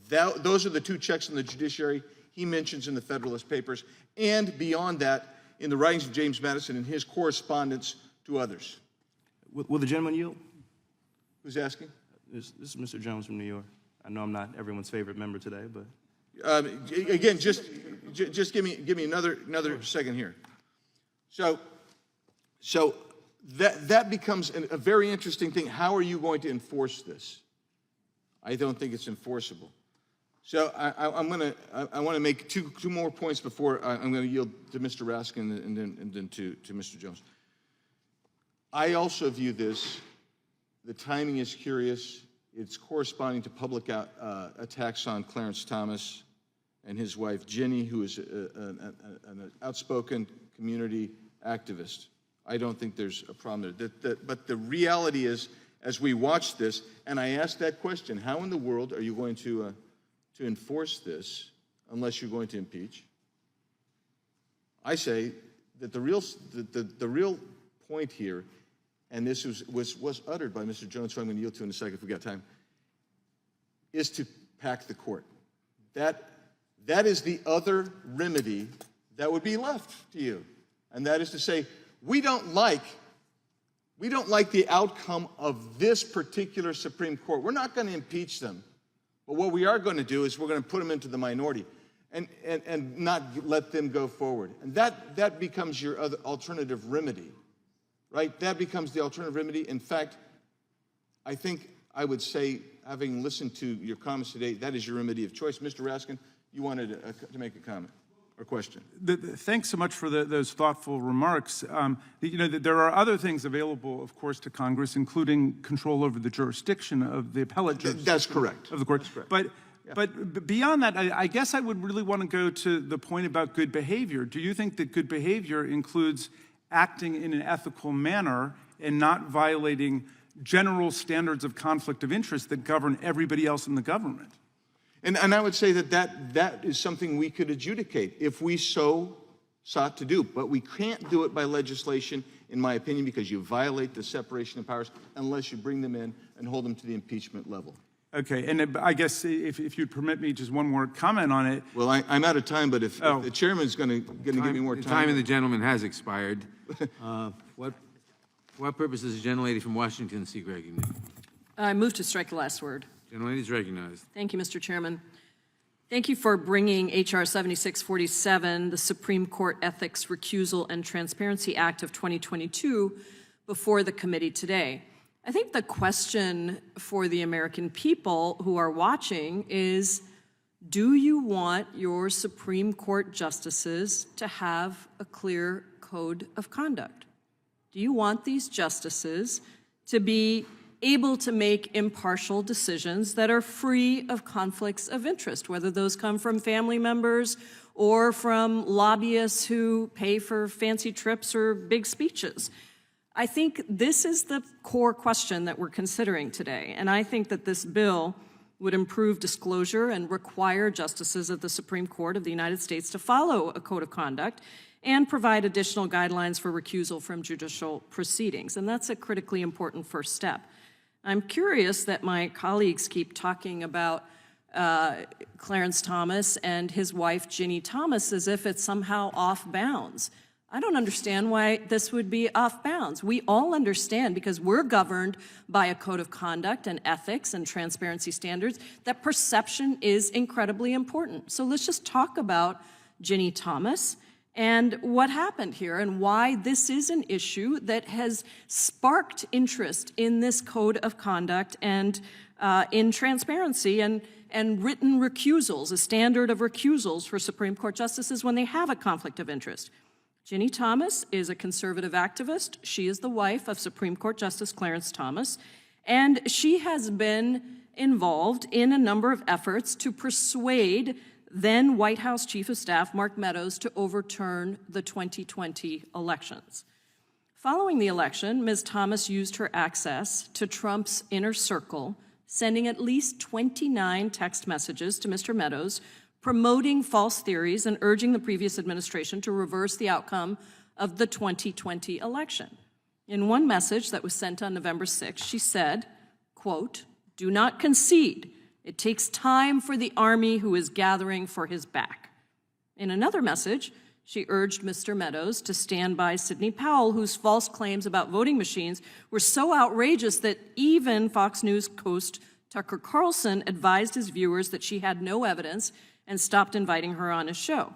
Those are the two checks on the judiciary he mentions in the Federalist Papers, and beyond that, in the writings of James Madison and his correspondence to others. Will the gentleman yield? Who's asking? This is Mr. Jones from New York. I know I'm not everyone's favorite member today, but Again, just give me another second here. So that becomes a very interesting thing. How are you going to enforce this? I don't think it's enforceable. So I want to make two more points before I'm going to yield to Mr. Raskin and then to Mr. Jones. I also view this. The timing is curious. It's corresponding to public attacks on Clarence Thomas and his wife, Ginny, who is an outspoken community activist. I don't think there's a problem there. But the reality is, as we watch this, and I ask that question, how in the world are you going to enforce this unless you're going to impeach? I say that the real point here, and this was uttered by Mr. Jones, so I'm going to yield to in a second if we got time, is to pack the court. That is the other remedy that would be left to you. And that is to say, we don't like the outcome of this particular Supreme Court. We're not going to impeach them. But what we are going to do is we're going to put them into the minority and not let them go forward. And that becomes your other alternative remedy, right? That becomes the alternative remedy. In fact, I think I would say, having listened to your comments today, that is your remedy of choice. Mr. Raskin, you wanted to make a comment or question. Thanks so much for those thoughtful remarks. There are other things available, of course, to Congress, including control over the jurisdiction of the appellate jurisdiction. That's correct. Of the court. But beyond that, I guess I would really want to go to the point about good behavior. Do you think that good behavior includes acting in an ethical manner and not violating general standards of conflict of interest that govern everybody else in the government? And I would say that is something we could adjudicate if we so sought to do. But we can't do it by legislation, in my opinion, because you violate the separation of powers unless you bring them in and hold them to the impeachment level. Okay, and I guess if you'd permit me just one more comment on it. Well, I'm out of time, but if the chairman's going to give me more time. The time of the gentleman has expired. What purpose does the gentlelady from Washington seek recognition? I move to strike the last word. Gentlelady is recognized. Thank you, Mr. Chairman. Thank you for bringing H.R. 7647, the Supreme Court Ethics, Recusal, and Transparency Act of 2022, before the committee today. I think the question for the American people who are watching is, do you want your Supreme Court justices to have a clear code of conduct? Do you want these justices to be able to make impartial decisions that are free of conflicts of interest, whether those come from family members or from lobbyists who pay for fancy trips or big speeches? I think this is the core question that we're considering today, and I think that this bill would improve disclosure and require justices of the Supreme Court of the United States to follow a code of conduct and provide additional guidelines for recusal from judicial proceedings, and that's a critically important first step. I'm curious that my colleagues keep talking about Clarence Thomas and his wife, Ginny Thomas, as if it's somehow off bounds. I don't understand why this would be off bounds. We all understand, because we're governed by a code of conduct and ethics and transparency standards, that perception is incredibly important. So let's just talk about Ginny Thomas and what happened here and why this is an issue that has sparked interest in this code of conduct and in transparency and written recusals, a standard of recusals for Supreme Court justices when they have a conflict of interest. Ginny Thomas is a conservative activist. She is the wife of Supreme Court Justice Clarence Thomas, and she has been involved in a number of efforts to persuade then White House Chief of Staff Mark Meadows to overturn the 2020 elections. Following the election, Ms. Thomas used her access to Trump's inner circle, sending at least 29 text messages to Mr. Meadows, promoting false theories and urging the previous administration to reverse the outcome of the 2020 election. In one message that was sent on November 6th, she said, quote, "Do not concede. It takes time for the army who is gathering for his back. In another message, she urged Mr. Meadows to stand by Sidney Powell, whose false claims about voting machines were so outrageous that even Fox News host Tucker Carlson advised his viewers that she had no evidence and stopped inviting her on his show.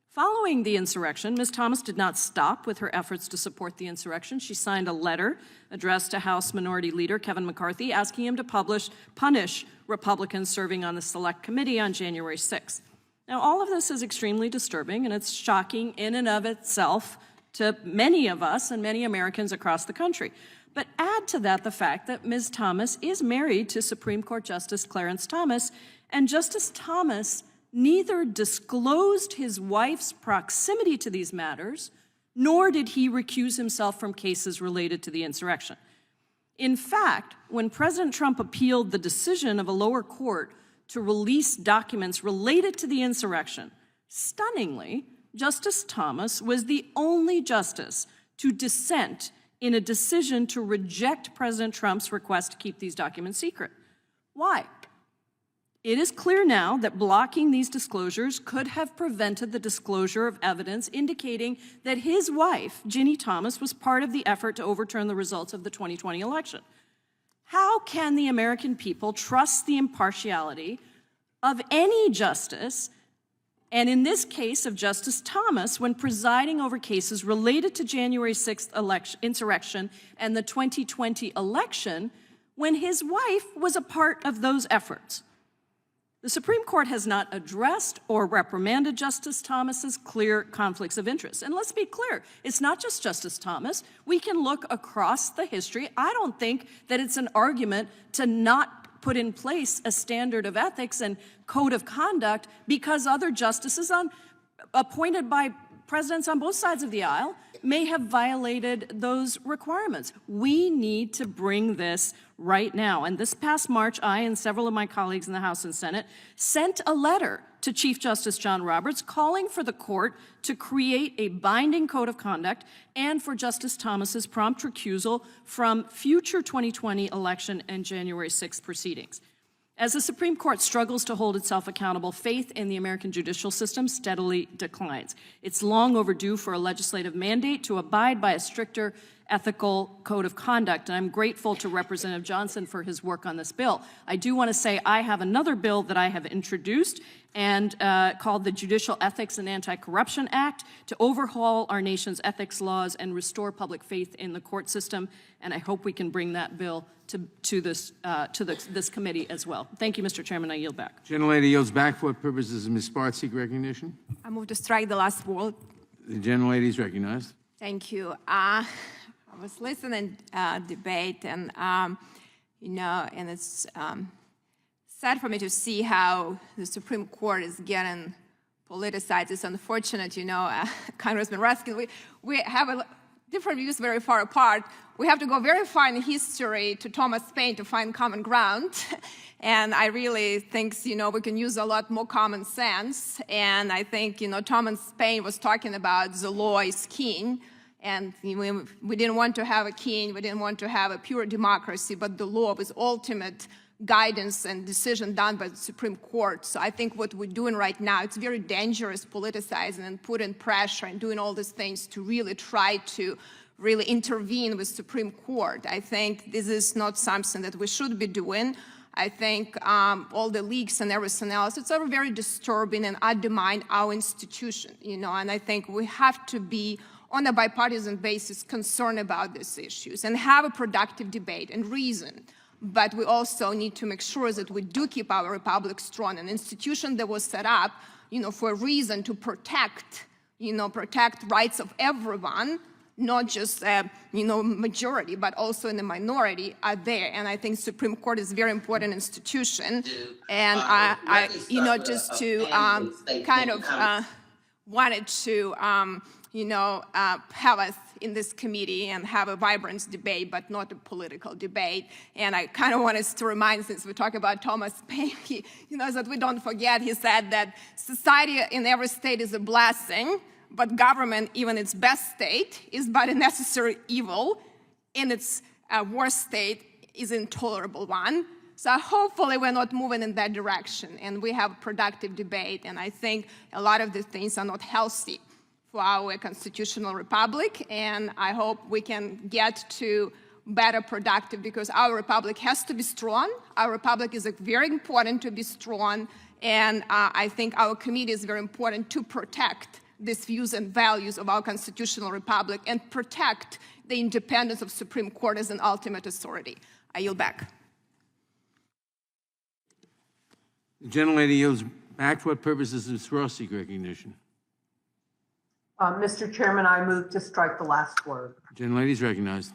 Following the insurrection, Ms. Thomas did not stop with her efforts to support the insurrection. She signed a letter addressed to House Minority Leader Kevin McCarthy asking him to punish Republicans serving on the Select Committee on January 6th. Now, all of this is extremely disturbing, and it's shocking in and of itself to many of us and many Americans across the country. But add to that the fact that Ms. Thomas is married to Supreme Court Justice Clarence Thomas, and Justice Thomas neither disclosed his wife's proximity to these matters, nor did he recuse himself from cases related to the insurrection. In fact, when President Trump appealed the decision of a lower court to release documents related to the insurrection, stunningly, Justice Thomas was the only justice to dissent in a decision to reject President Trump's request to keep these documents secret. Why? It is clear now that blocking these disclosures could have prevented the disclosure of evidence indicating that his wife, Ginny Thomas, was part of the effort to overturn the results of the 2020 election. How can the American people trust the impartiality of any justice, and in this case of Justice Thomas, when presiding over cases related to January 6th insurrection and the 2020 election, when his wife was a part of those efforts? The Supreme Court has not addressed or reprimanded Justice Thomas's clear conflicts of interest. And let's be clear, it's not just Justice Thomas. We can look across the history. I don't think that it's an argument to not put in place a standard of ethics and code of conduct because other justices appointed by presidents on both sides of the aisle may have violated those requirements. We need to bring this right now. And this past March, I and several of my colleagues in the House and Senate sent a letter to Chief Justice John Roberts calling for the court to create a binding code of conduct and for Justice Thomas's prompt recusal from future 2020 election and January 6th proceedings. As the Supreme Court struggles to hold itself accountable, faith in the American judicial system steadily declines. It's long overdue for a legislative mandate to abide by a stricter ethical code of conduct, and I'm grateful to Representative Johnson for his work on this bill. I do want to say I have another bill that I have introduced and called the Judicial Ethics and Anti-Corruption Act to overhaul our nation's ethics laws and restore public faith in the court system, and I hope we can bring that bill to this committee as well. Thank you, Mr. Chairman. I yield back. Gentlelady yields back. For what purposes of Ms. Barth seek recognition? I move to strike the last word. The gentlelady is recognized. Thank you. I was listening debate, and and it's sad for me to see how the Supreme Court is getting politicized. It's unfortunate, Congressman Raskin. We have different views very far apart. We have to go very far in history to Thomas Paine to find common ground. And I really think, we can use a lot more common sense. And I think, Thomas Paine was talking about the law is king. And we didn't want to have a king. We didn't want to have a pure democracy. But the law was ultimate guidance and decision done by the Supreme Court. So I think what we're doing right now, it's very dangerous politicizing and putting pressure and doing all these things to really try to really intervene with Supreme Court. I think this is not something that we should be doing. I think all the leaks and everything else, it's all very disturbing and undermine our institution, and I think we have to be on a bipartisan basis concerned about these issues and have a productive debate and reason. But we also need to make sure that we do keep our republic strong, an institution that was set up, for a reason to protect rights of everyone, not just majority, but also in the minority are there. And I think Supreme Court is a very important institution. And I just to kind of wanted to have us in this committee and have a vibrant debate, but not a political debate. And I kind of want us to remind, since we talk about Thomas Paine, that we don't forget, he said that society in every state is a blessing, but government, even its best state, is but a necessary evil, and its worst state is an intolerable one. So hopefully we're not moving in that direction and we have productive debate. And I think a lot of these things are not healthy for our constitutional republic. And I hope we can get to better productive, because our republic has to be strong. Our republic is very important to be strong. And I think our committee is very important to protect these views and values of our constitutional republic and protect the independence of Supreme Court as an ultimate authority. I yield back. The gentlelady yields back. For what purpose does Ms. Ross seek recognition? Mr. Chairman, I move to strike the last word. The gentlelady is recognized.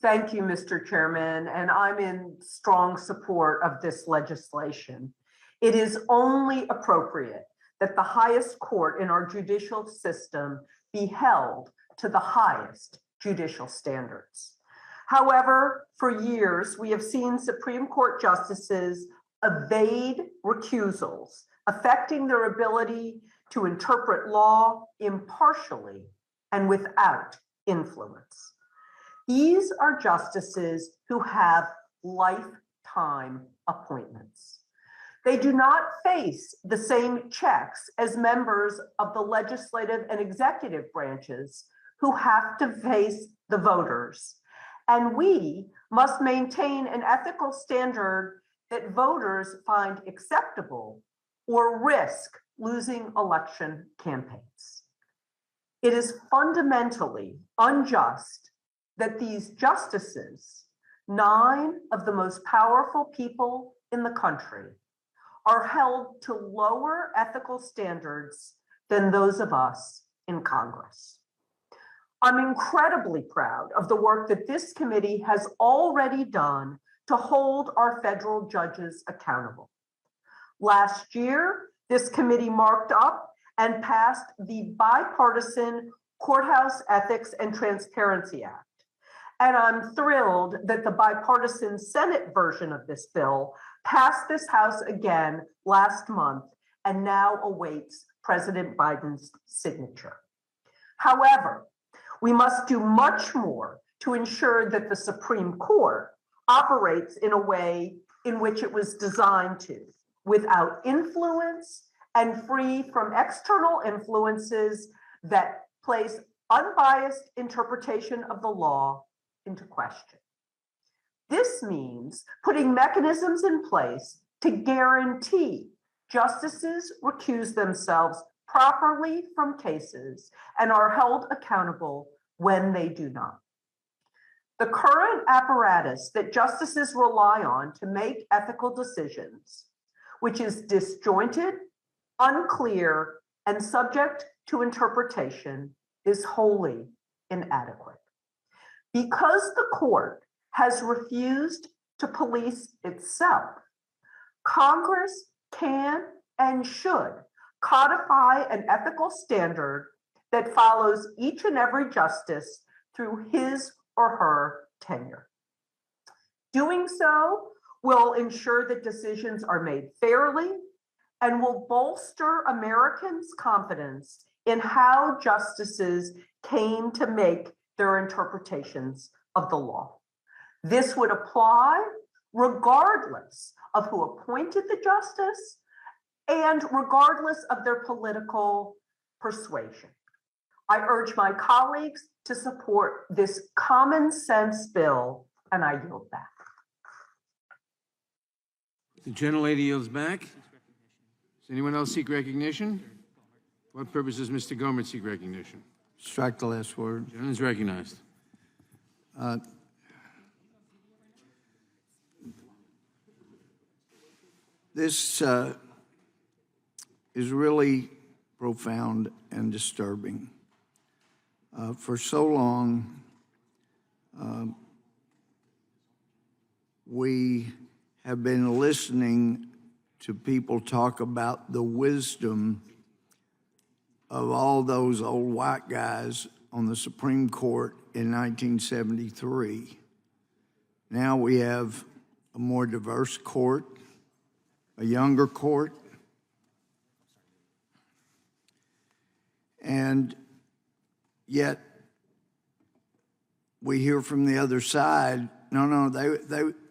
Thank you, Mr. Chairman, and I'm in strong support of this legislation. It is only appropriate that the highest court in our judicial system be held to the highest judicial standards. However, for years, we have seen Supreme Court justices evade recusals, affecting their ability to interpret law impartially and without influence. These are justices who have lifetime appointments. They do not face the same checks as members of the legislative and executive branches who have to face the voters. And we must maintain an ethical standard that voters find acceptable or risk losing election campaigns. It is fundamentally unjust that these justices, 9 of the most powerful people in the country, are held to lower ethical standards than those of us in Congress. I'm incredibly proud of the work that this committee has already done to hold our federal judges accountable. Last year, this committee marked up and passed the bipartisan Courthouse Ethics and Transparency Act. And I'm thrilled that the bipartisan Senate version of this bill passed this House again last month and now awaits President Biden's signature. However, we must do much more to ensure that the Supreme Court operates in a way in which it was designed to, without influence and free from external influences that place unbiased interpretation of the law into question. This means putting mechanisms in place to guarantee justices recuse themselves properly from cases and are held accountable when they do not. The current apparatus that justices rely on to make ethical decisions, which is disjointed, unclear, and subject to interpretation, is wholly inadequate. Because the court has refused to police itself, Congress can and should codify an ethical standard that follows each and every justice through his or her tenure. Doing so will ensure that decisions are made fairly and will bolster Americans' confidence in how justices came to make their interpretations of the law. This would apply regardless of who appointed the justice and regardless of their political persuasion. I urge my colleagues to support this common sense bill, and I yield back. The gentlelady yields back. Does anyone else seek recognition? For what purpose does Mr. Gohmert seek recognition? Strike the last word. The gentleman is recognized. This is really profound and disturbing. For so long, we have been listening to people talk about the wisdom of all those old white guys on the Supreme Court in 1973. Now we have a more diverse court, a younger court, and yet we hear from the other side, no,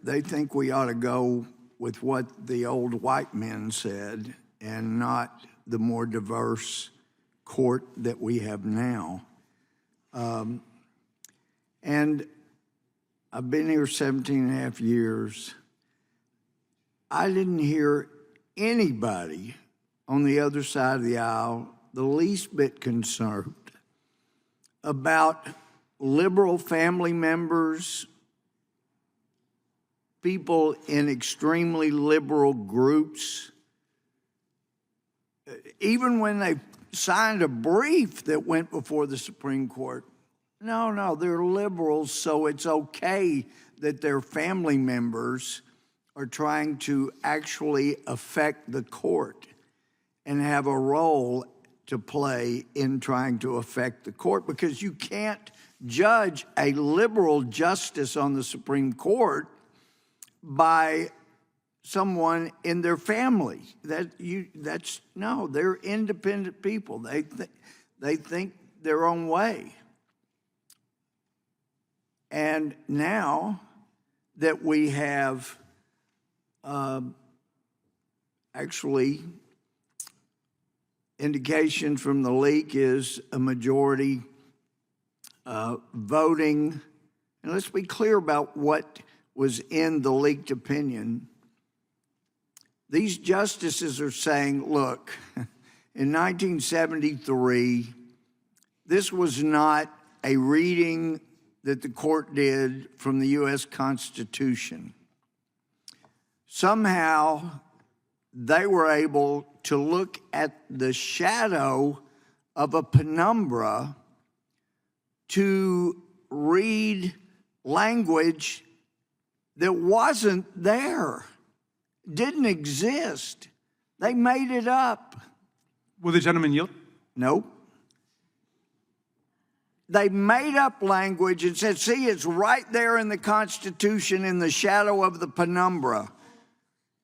they think we ought to go with what the old white men said and not the more diverse court that we have now. And I've been here 17 and a half years. I didn't hear anybody on the other side of the aisle the least bit concerned about liberal family members, people in extremely liberal groups, even when they signed a brief that went before the Supreme Court. No, they're liberals, so it's okay that their family members are trying to actually affect the court and have a role to play in trying to affect the court, because you can't judge a liberal justice on the Supreme Court by someone in their family. No, they're independent people. They think their own way. And now that we have actually indication from the leak is a majority voting, and let's be clear about what was in the leaked opinion. These justices are saying, look, in 1973, this was not a reading that the court did from the U.S. Constitution. Somehow, they were able to look at the shadow of a penumbra to read language that wasn't there, didn't exist. They made it up. Will the gentleman yield? Nope. They made up language and said, see, it's right there in the Constitution in the shadow of the penumbra,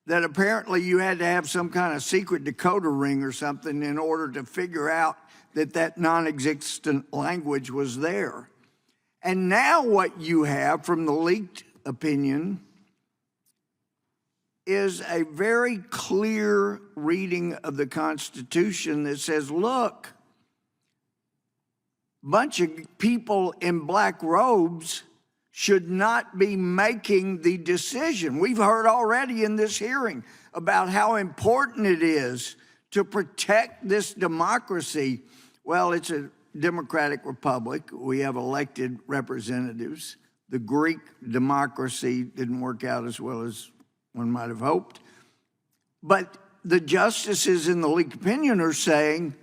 that apparently you had to have some kind of secret decoder ring or something in order to figure out that that non-existent language was there. And now what you have from the leaked opinion is a very clear reading of the Constitution that says, look, a bunch of people in black robes should not be making the decision. We've heard already in this hearing about how important it is to protect this democracy. Well, it's a democratic republic. We have elected representatives. The Greek democracy didn't work out as well as one might have hoped. But the justices in the leaked opinion are saying,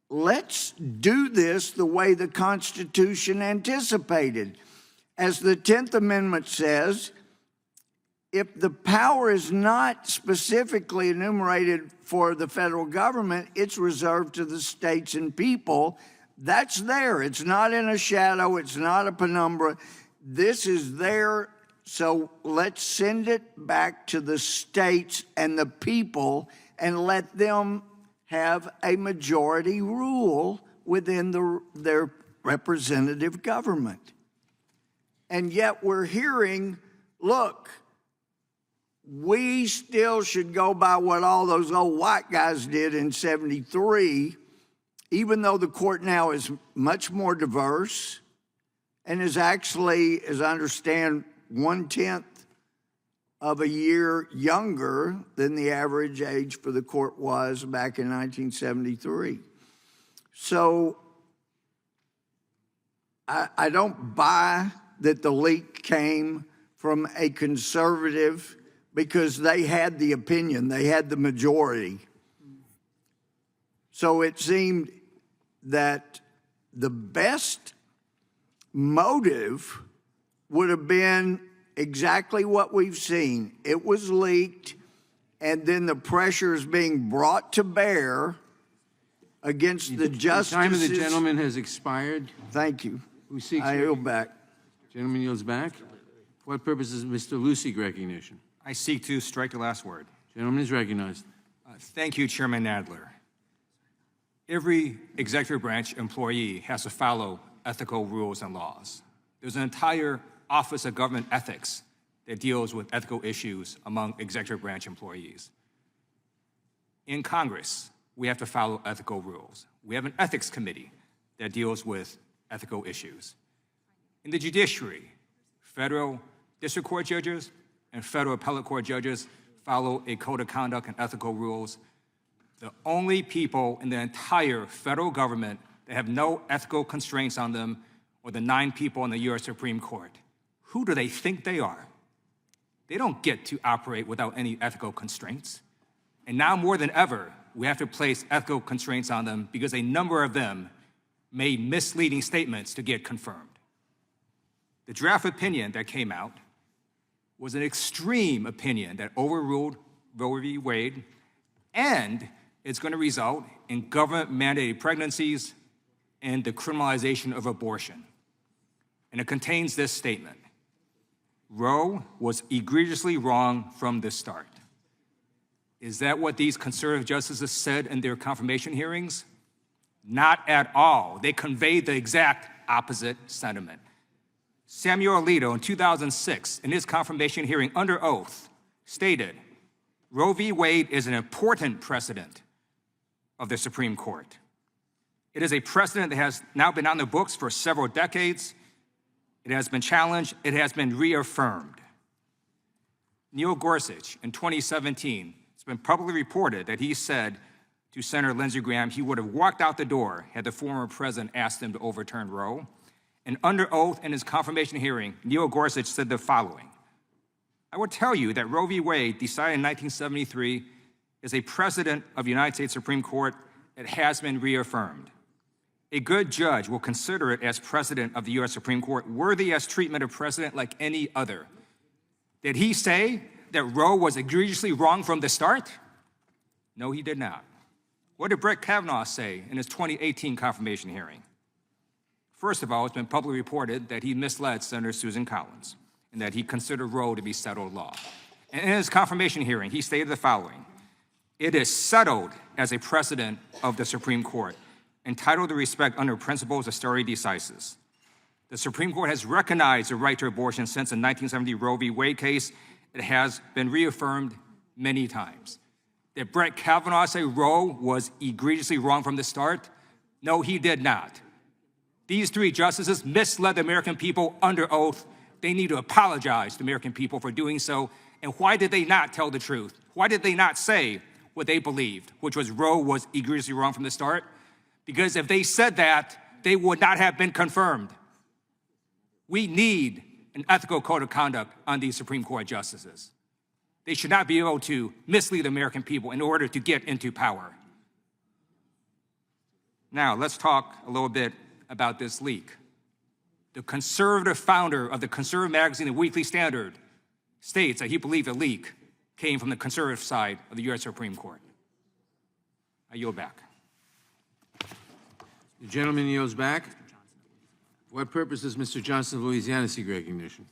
let's do this the way the Constitution anticipated. As the 10th Amendment says, if the power is not specifically enumerated for the federal government, it's reserved to the states and people. That's there. It's not in a shadow. It's not a penumbra. This is there. So let's send it back to the states and the people and let them have a majority rule within their representative government. And yet we're hearing, look, we still should go by what all those old white guys did in 73, even though the court now is much more diverse and is actually, as I understand, 1/10 of a year younger than the average age for the court was back in 1973. So I don't buy that the leak came from a conservative, because they had the opinion, they had the majority. So it seemed that the best motive would have been exactly what we've seen. It was leaked, and then the pressure is being brought to bear against the justices. The time of the gentleman has expired. Thank you. Who seeks? I yield back. Gentleman yields back. For what purpose is Mr. Lucey recognition? I seek to strike the last word. Gentleman is recognized. Thank you, Chairman Nadler. Every executive branch employee has to follow ethical rules and laws. There's an entire Office of Government Ethics that deals with ethical issues among executive branch employees. In Congress, we have to follow ethical rules. We have an ethics committee that deals with ethical issues. In the judiciary, federal district court judges and federal appellate court judges follow a code of conduct and ethical rules. The only people in the entire federal government that have no ethical constraints on them are the 9 people in the U.S. Supreme Court. Who do they think they are? They don't get to operate without any ethical constraints. And now more than ever, we have to place ethical constraints on them because a number of them made misleading statements to get confirmed. The draft opinion that came out was an extreme opinion that overruled Roe v. Wade, and it's going to result in government-mandated pregnancies and the criminalization of abortion. And it contains this statement: Roe was egregiously wrong from the start. Is that what these conservative justices said in their confirmation hearings? Not at all. They conveyed the exact opposite sentiment. Samuel Alito, in 2006, in his confirmation hearing under oath, stated, Roe v. Wade is an important precedent of the Supreme Court. It is a precedent that has now been on the books for several decades. It has been challenged. It has been reaffirmed. Neil Gorsuch, in 2017, it's been publicly reported that he said to Senator Lindsey Graham he would have walked out the door had the former president asked him to overturn Roe. And under oath in his confirmation hearing, Neil Gorsuch said the following: I will tell you that Roe v. Wade, decided in 1973, is a precedent of the United States Supreme Court that has been reaffirmed. A good judge will consider it as precedent of the U.S. Supreme Court, worthy as treatment of precedent like any other. Did he say that Roe was egregiously wrong from the start? No, he did not. What did Brett Kavanaugh say in his 2018 confirmation hearing? First of all, it's been publicly reported that he misled Senator Susan Collins and that he considered Roe to be settled law. And in his confirmation hearing, he stated the following: it is settled as a precedent of the Supreme Court, entitled to respect under principles of stare decisis. The Supreme Court has recognized the right to abortion since the 1970 Roe v. Wade case. It has been reaffirmed many times. Did Brett Kavanaugh say Roe was egregiously wrong from the start? No, he did not. These 3 justices misled the American people under oath. They need to apologize to the American people for doing so. And why did they not tell the truth? Why did they not say what they believed, which was Roe was egregiously wrong from the start? Because if they said that, they would not have been confirmed. We need an ethical code of conduct on these Supreme Court justices. They should not be able to mislead the American people in order to get into power. Now, let's talk a little bit about this leak. The conservative founder of the conservative magazine, The Weekly Standard, states that he believed the leak came from the conservative side of the U.S. Supreme Court. I yield back. The gentleman yields back. For what purpose does Mr. Johnson of Louisiana seek recognition?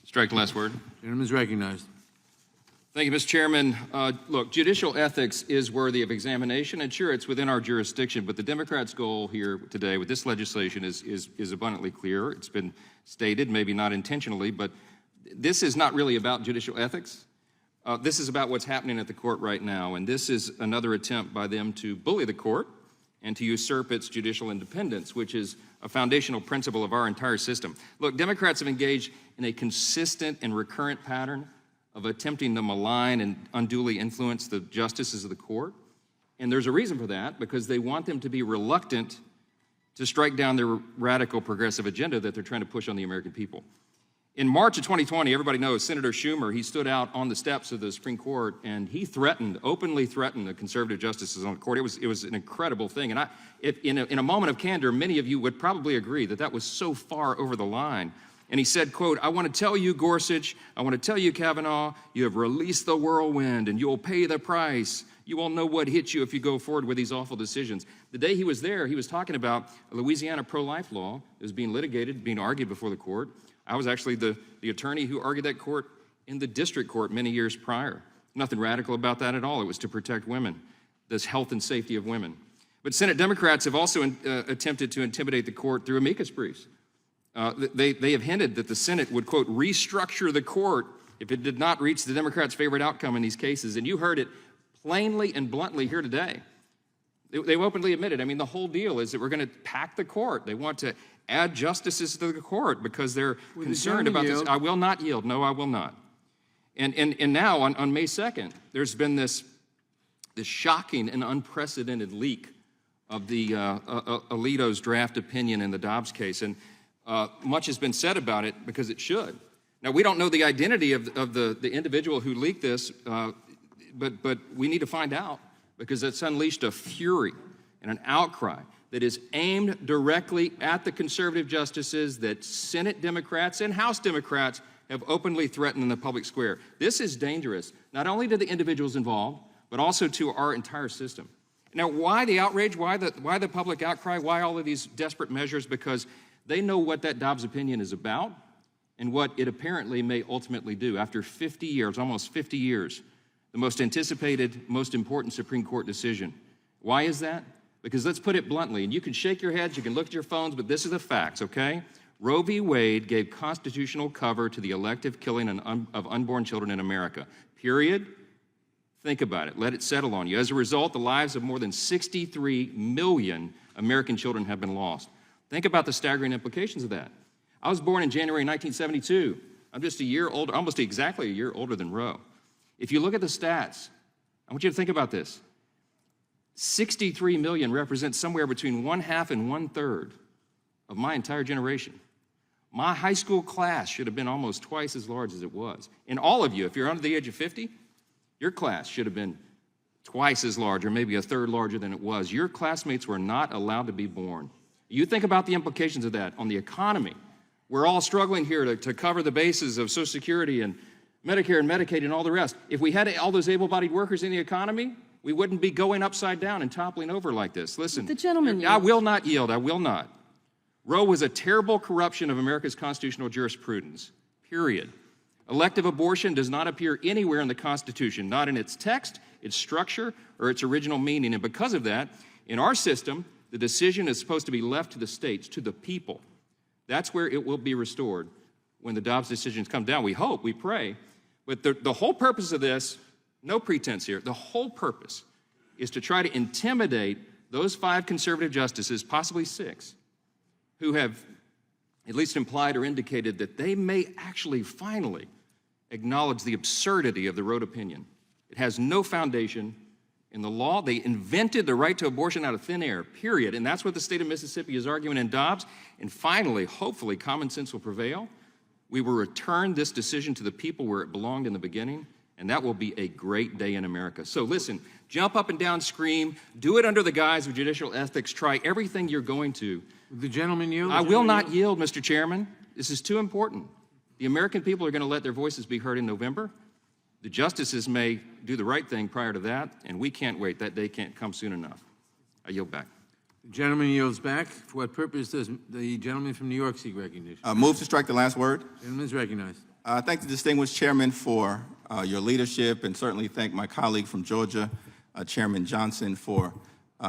Strike the last word. Gentleman is recognized. Thank you, Mr. Chairman. Look, judicial ethics is worthy of examination, and sure, it's within our jurisdiction, but the Democrats' goal here today with this legislation is abundantly clear. It's been stated, maybe not intentionally, but this is not really about judicial ethics. This is about what's happening at the court right now, and this is another attempt by them to bully the court and to usurp its judicial independence, which is a foundational principle of our entire system. Look, Democrats have engaged in a consistent and recurrent pattern of attempting to malign and unduly influence the justices of the court. And there's a reason for that, because they want them to be reluctant to strike down their radical progressive agenda that they're trying to push on the American people. In March of 2020, everybody knows Senator Schumer, he stood out on the steps of the Supreme Court and he openly threatened the conservative justices on the court. It was an incredible thing. And in a moment of candor, many of you would probably agree that that was so far over the line. And he said, quote, I want to tell you, Gorsuch, I want to tell you, Kavanaugh, you have released the whirlwind and you'll pay the price. You won't know what hits you if you go forward with these awful decisions. The day he was there, he was talking about a Louisiana pro-life law that was being litigated, being argued before the court. I was actually the attorney who argued that court in the district court many years prior. Nothing radical about that at all. It was to protect women, this health and safety of women. But Senate Democrats have also attempted to intimidate the court through amicus briefs. They have hinted that the Senate would, quote, restructure the court if it did not reach the Democrats' favorite outcome in these cases. And you heard it plainly and bluntly here today. They've openly admitted, I mean, the whole deal is that we're going to pack the court. They want to add justices to the court because they're concerned about this. I will not yield. No, I will not. And now, on May 2nd, there's been this shocking and unprecedented leak of the Alito's draft opinion in the Dobbs case. And much has been said about it because it should. Now, we don't know the identity of the individual who leaked this, but we need to find out, because it's unleashed a fury and an outcry that is aimed directly at the conservative justices that Senate Democrats and House Democrats have openly threatened in the public square. This is dangerous, not only to the individuals involved, but also to our entire system. Now, why the outrage? Why the public outcry? Why all of these desperate measures? Because they know what that Dobbs opinion is about and what it apparently may ultimately do. After 50 years, almost 50 years, the most anticipated, most important Supreme Court decision. Why is that? Because let's put it bluntly, and you can shake your heads, you can look at your phones, but this is the facts, okay? Roe v. Wade gave constitutional cover to the elective killing of unborn children in America, period. Think about it. Let it settle on you. As a result, the lives of more than 63 million American children have been lost. Think about the staggering implications of that. I was born in January 1972. I'm just a year older, almost exactly a year older than Roe. If you look at the stats, I want you to think about this. 63 million represents somewhere between 1/2 and 1/3 of my entire generation. My high school class should have been almost twice as large as it was. And all of you, if you're under the age of 50, your class should have been twice as large, or maybe 1/3 larger than it was. Your classmates were not allowed to be born. You think about the implications of that on the economy. We're all struggling here to cover the bases of Social Security and Medicare and Medicaid and all the rest. If we had all those able-bodied workers in the economy, we wouldn't be going upside down and toppling over like this. Listen, The gentleman I will not yield. I will not. Roe was a terrible corruption of America's constitutional jurisprudence, period. Elective abortion does not appear anywhere in the Constitution, not in its text, its structure, or its original meaning. And because of that, in our system, the decision is supposed to be left to the states, to the people. That's where it will be restored when the Dobbs decisions come down. We hope, we pray. But the whole purpose of this, no pretense here, the whole purpose is to try to intimidate those 5 conservative justices, possibly 6, who have at least implied or indicated that they may actually finally acknowledge the absurdity of the Roe opinion. It has no foundation in the law. They invented the right to abortion out of thin air, period. And that's what the state of Mississippi is arguing in Dobbs. And finally, hopefully, common sense will prevail. We will return this decision to the people where it belonged in the beginning, and that will be a great day in America. So listen, jump up and down, scream, do it under the guise of judicial ethics, try everything you're going to. The gentleman yield? I will not yield, Mr. Chairman. This is too important. The American people are going to let their voices be heard in November. The justices may do the right thing prior to that, and we can't wait. That day can't come soon enough. I yield back. The gentleman yields back. For what purpose does the gentleman from New York seek recognition? Move to strike the last word. The gentleman is recognized. Thank the distinguished chairman for your leadership, and certainly thank my colleague from Georgia, Chairman Johnson, for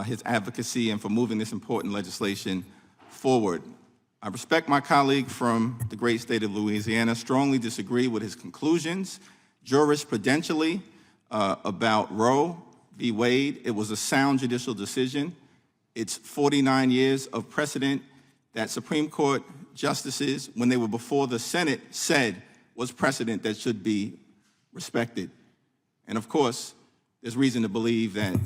his advocacy and for moving this important legislation forward. I respect my colleague from the great state of Louisiana, strongly disagree with his conclusions jurisprudentially about Roe v. Wade. It was a sound judicial decision. It's 49 years of precedent that Supreme Court justices, when they were before the Senate, said was precedent that should be respected. And of course, there's reason to believe that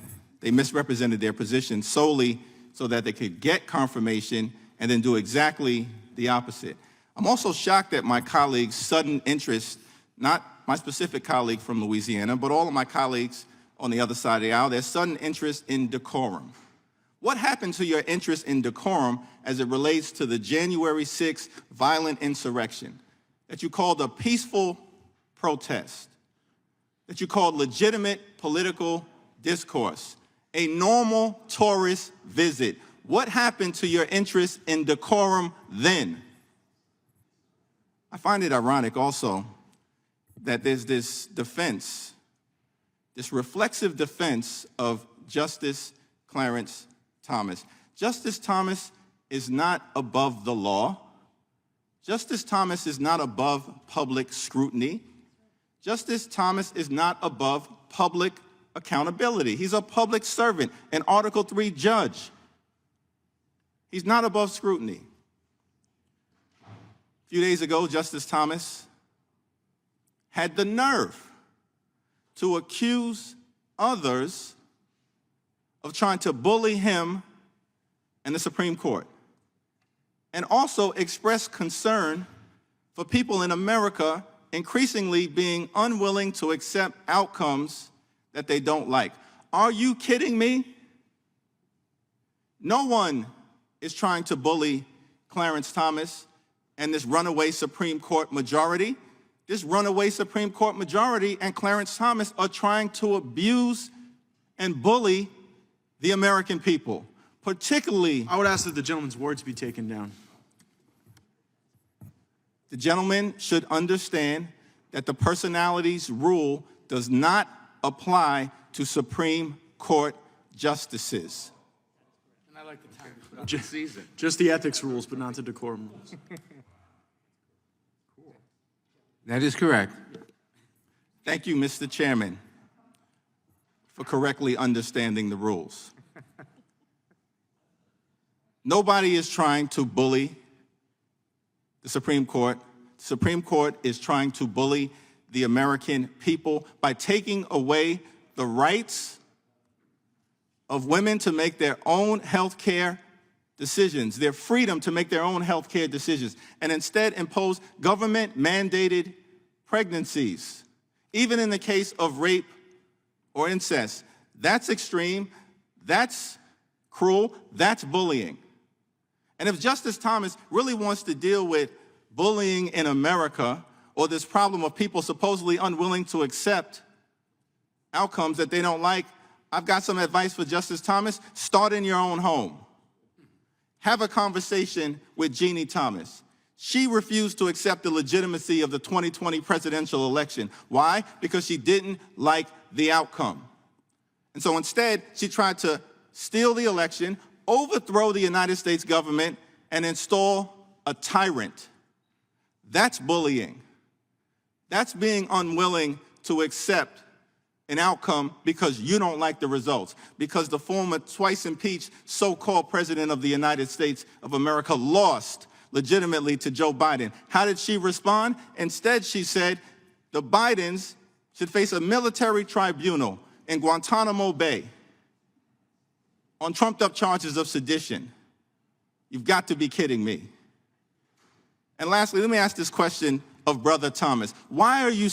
they misrepresented their position solely so that they could get confirmation and then do exactly the opposite. I'm also shocked at my colleagues' sudden interest, not my specific colleague from Louisiana, but all of my colleagues on the other side of the aisle, their sudden interest in decorum. What happened to your interest in decorum as it relates to the January 6th violent insurrection that you called a peaceful protest, that you called legitimate political discourse, a normal tourist visit? What happened to your interest in decorum then? I find it ironic also that there's this defense, this reflexive defense of Justice Clarence Thomas. Justice Thomas is not above the law. Justice Thomas is not above public scrutiny. Justice Thomas is not above public accountability. He's a public servant, an Article III judge. He's not above scrutiny. A few days ago, Justice Thomas had the nerve to accuse others of trying to bully him and the Supreme Court, and also express concern for people in America increasingly being unwilling to accept outcomes that they don't like. Are you kidding me? No one is trying to bully Clarence Thomas and this runaway Supreme Court majority. This runaway Supreme Court majority and Clarence Thomas are trying to abuse and bully the American people, particularly— I would ask that the gentleman's words be taken down. The gentleman should understand that the personalities rule does not apply to Supreme Court justices. And I like the time. Just the ethics rules, but not the decorum rules. That is correct. Thank you, Mr. Chairman, for correctly understanding the rules. Nobody is trying to bully the Supreme Court. The Supreme Court is trying to bully the American people by taking away the rights of women to make their own health care decisions, their freedom to make their own health care decisions, and instead impose government-mandated pregnancies, even in the case of rape or incest. That's extreme, that's cruel, that's bullying. And if Justice Thomas really wants to deal with bullying in America, or this problem of people supposedly unwilling to accept outcomes that they don't like, I've got some advice for Justice Thomas. Start in your own home. Have a conversation with Jeannie Thomas. She refused to accept the legitimacy of the 2020 presidential election. Why? Because she didn't like the outcome. And so instead, she tried to steal the election, overthrow the United States government, and install a tyrant. That's bullying. That's being unwilling to accept an outcome because you don't like the results, because the former twice-impeached so-called president of the United States of America lost legitimately to Joe Biden. How did she respond? Instead, she said the Bidens should face a military tribunal in Guantanamo Bay on trumped-up charges of sedition. You've got to be kidding me. And lastly, let me ask this question of Brother Thomas. Why are you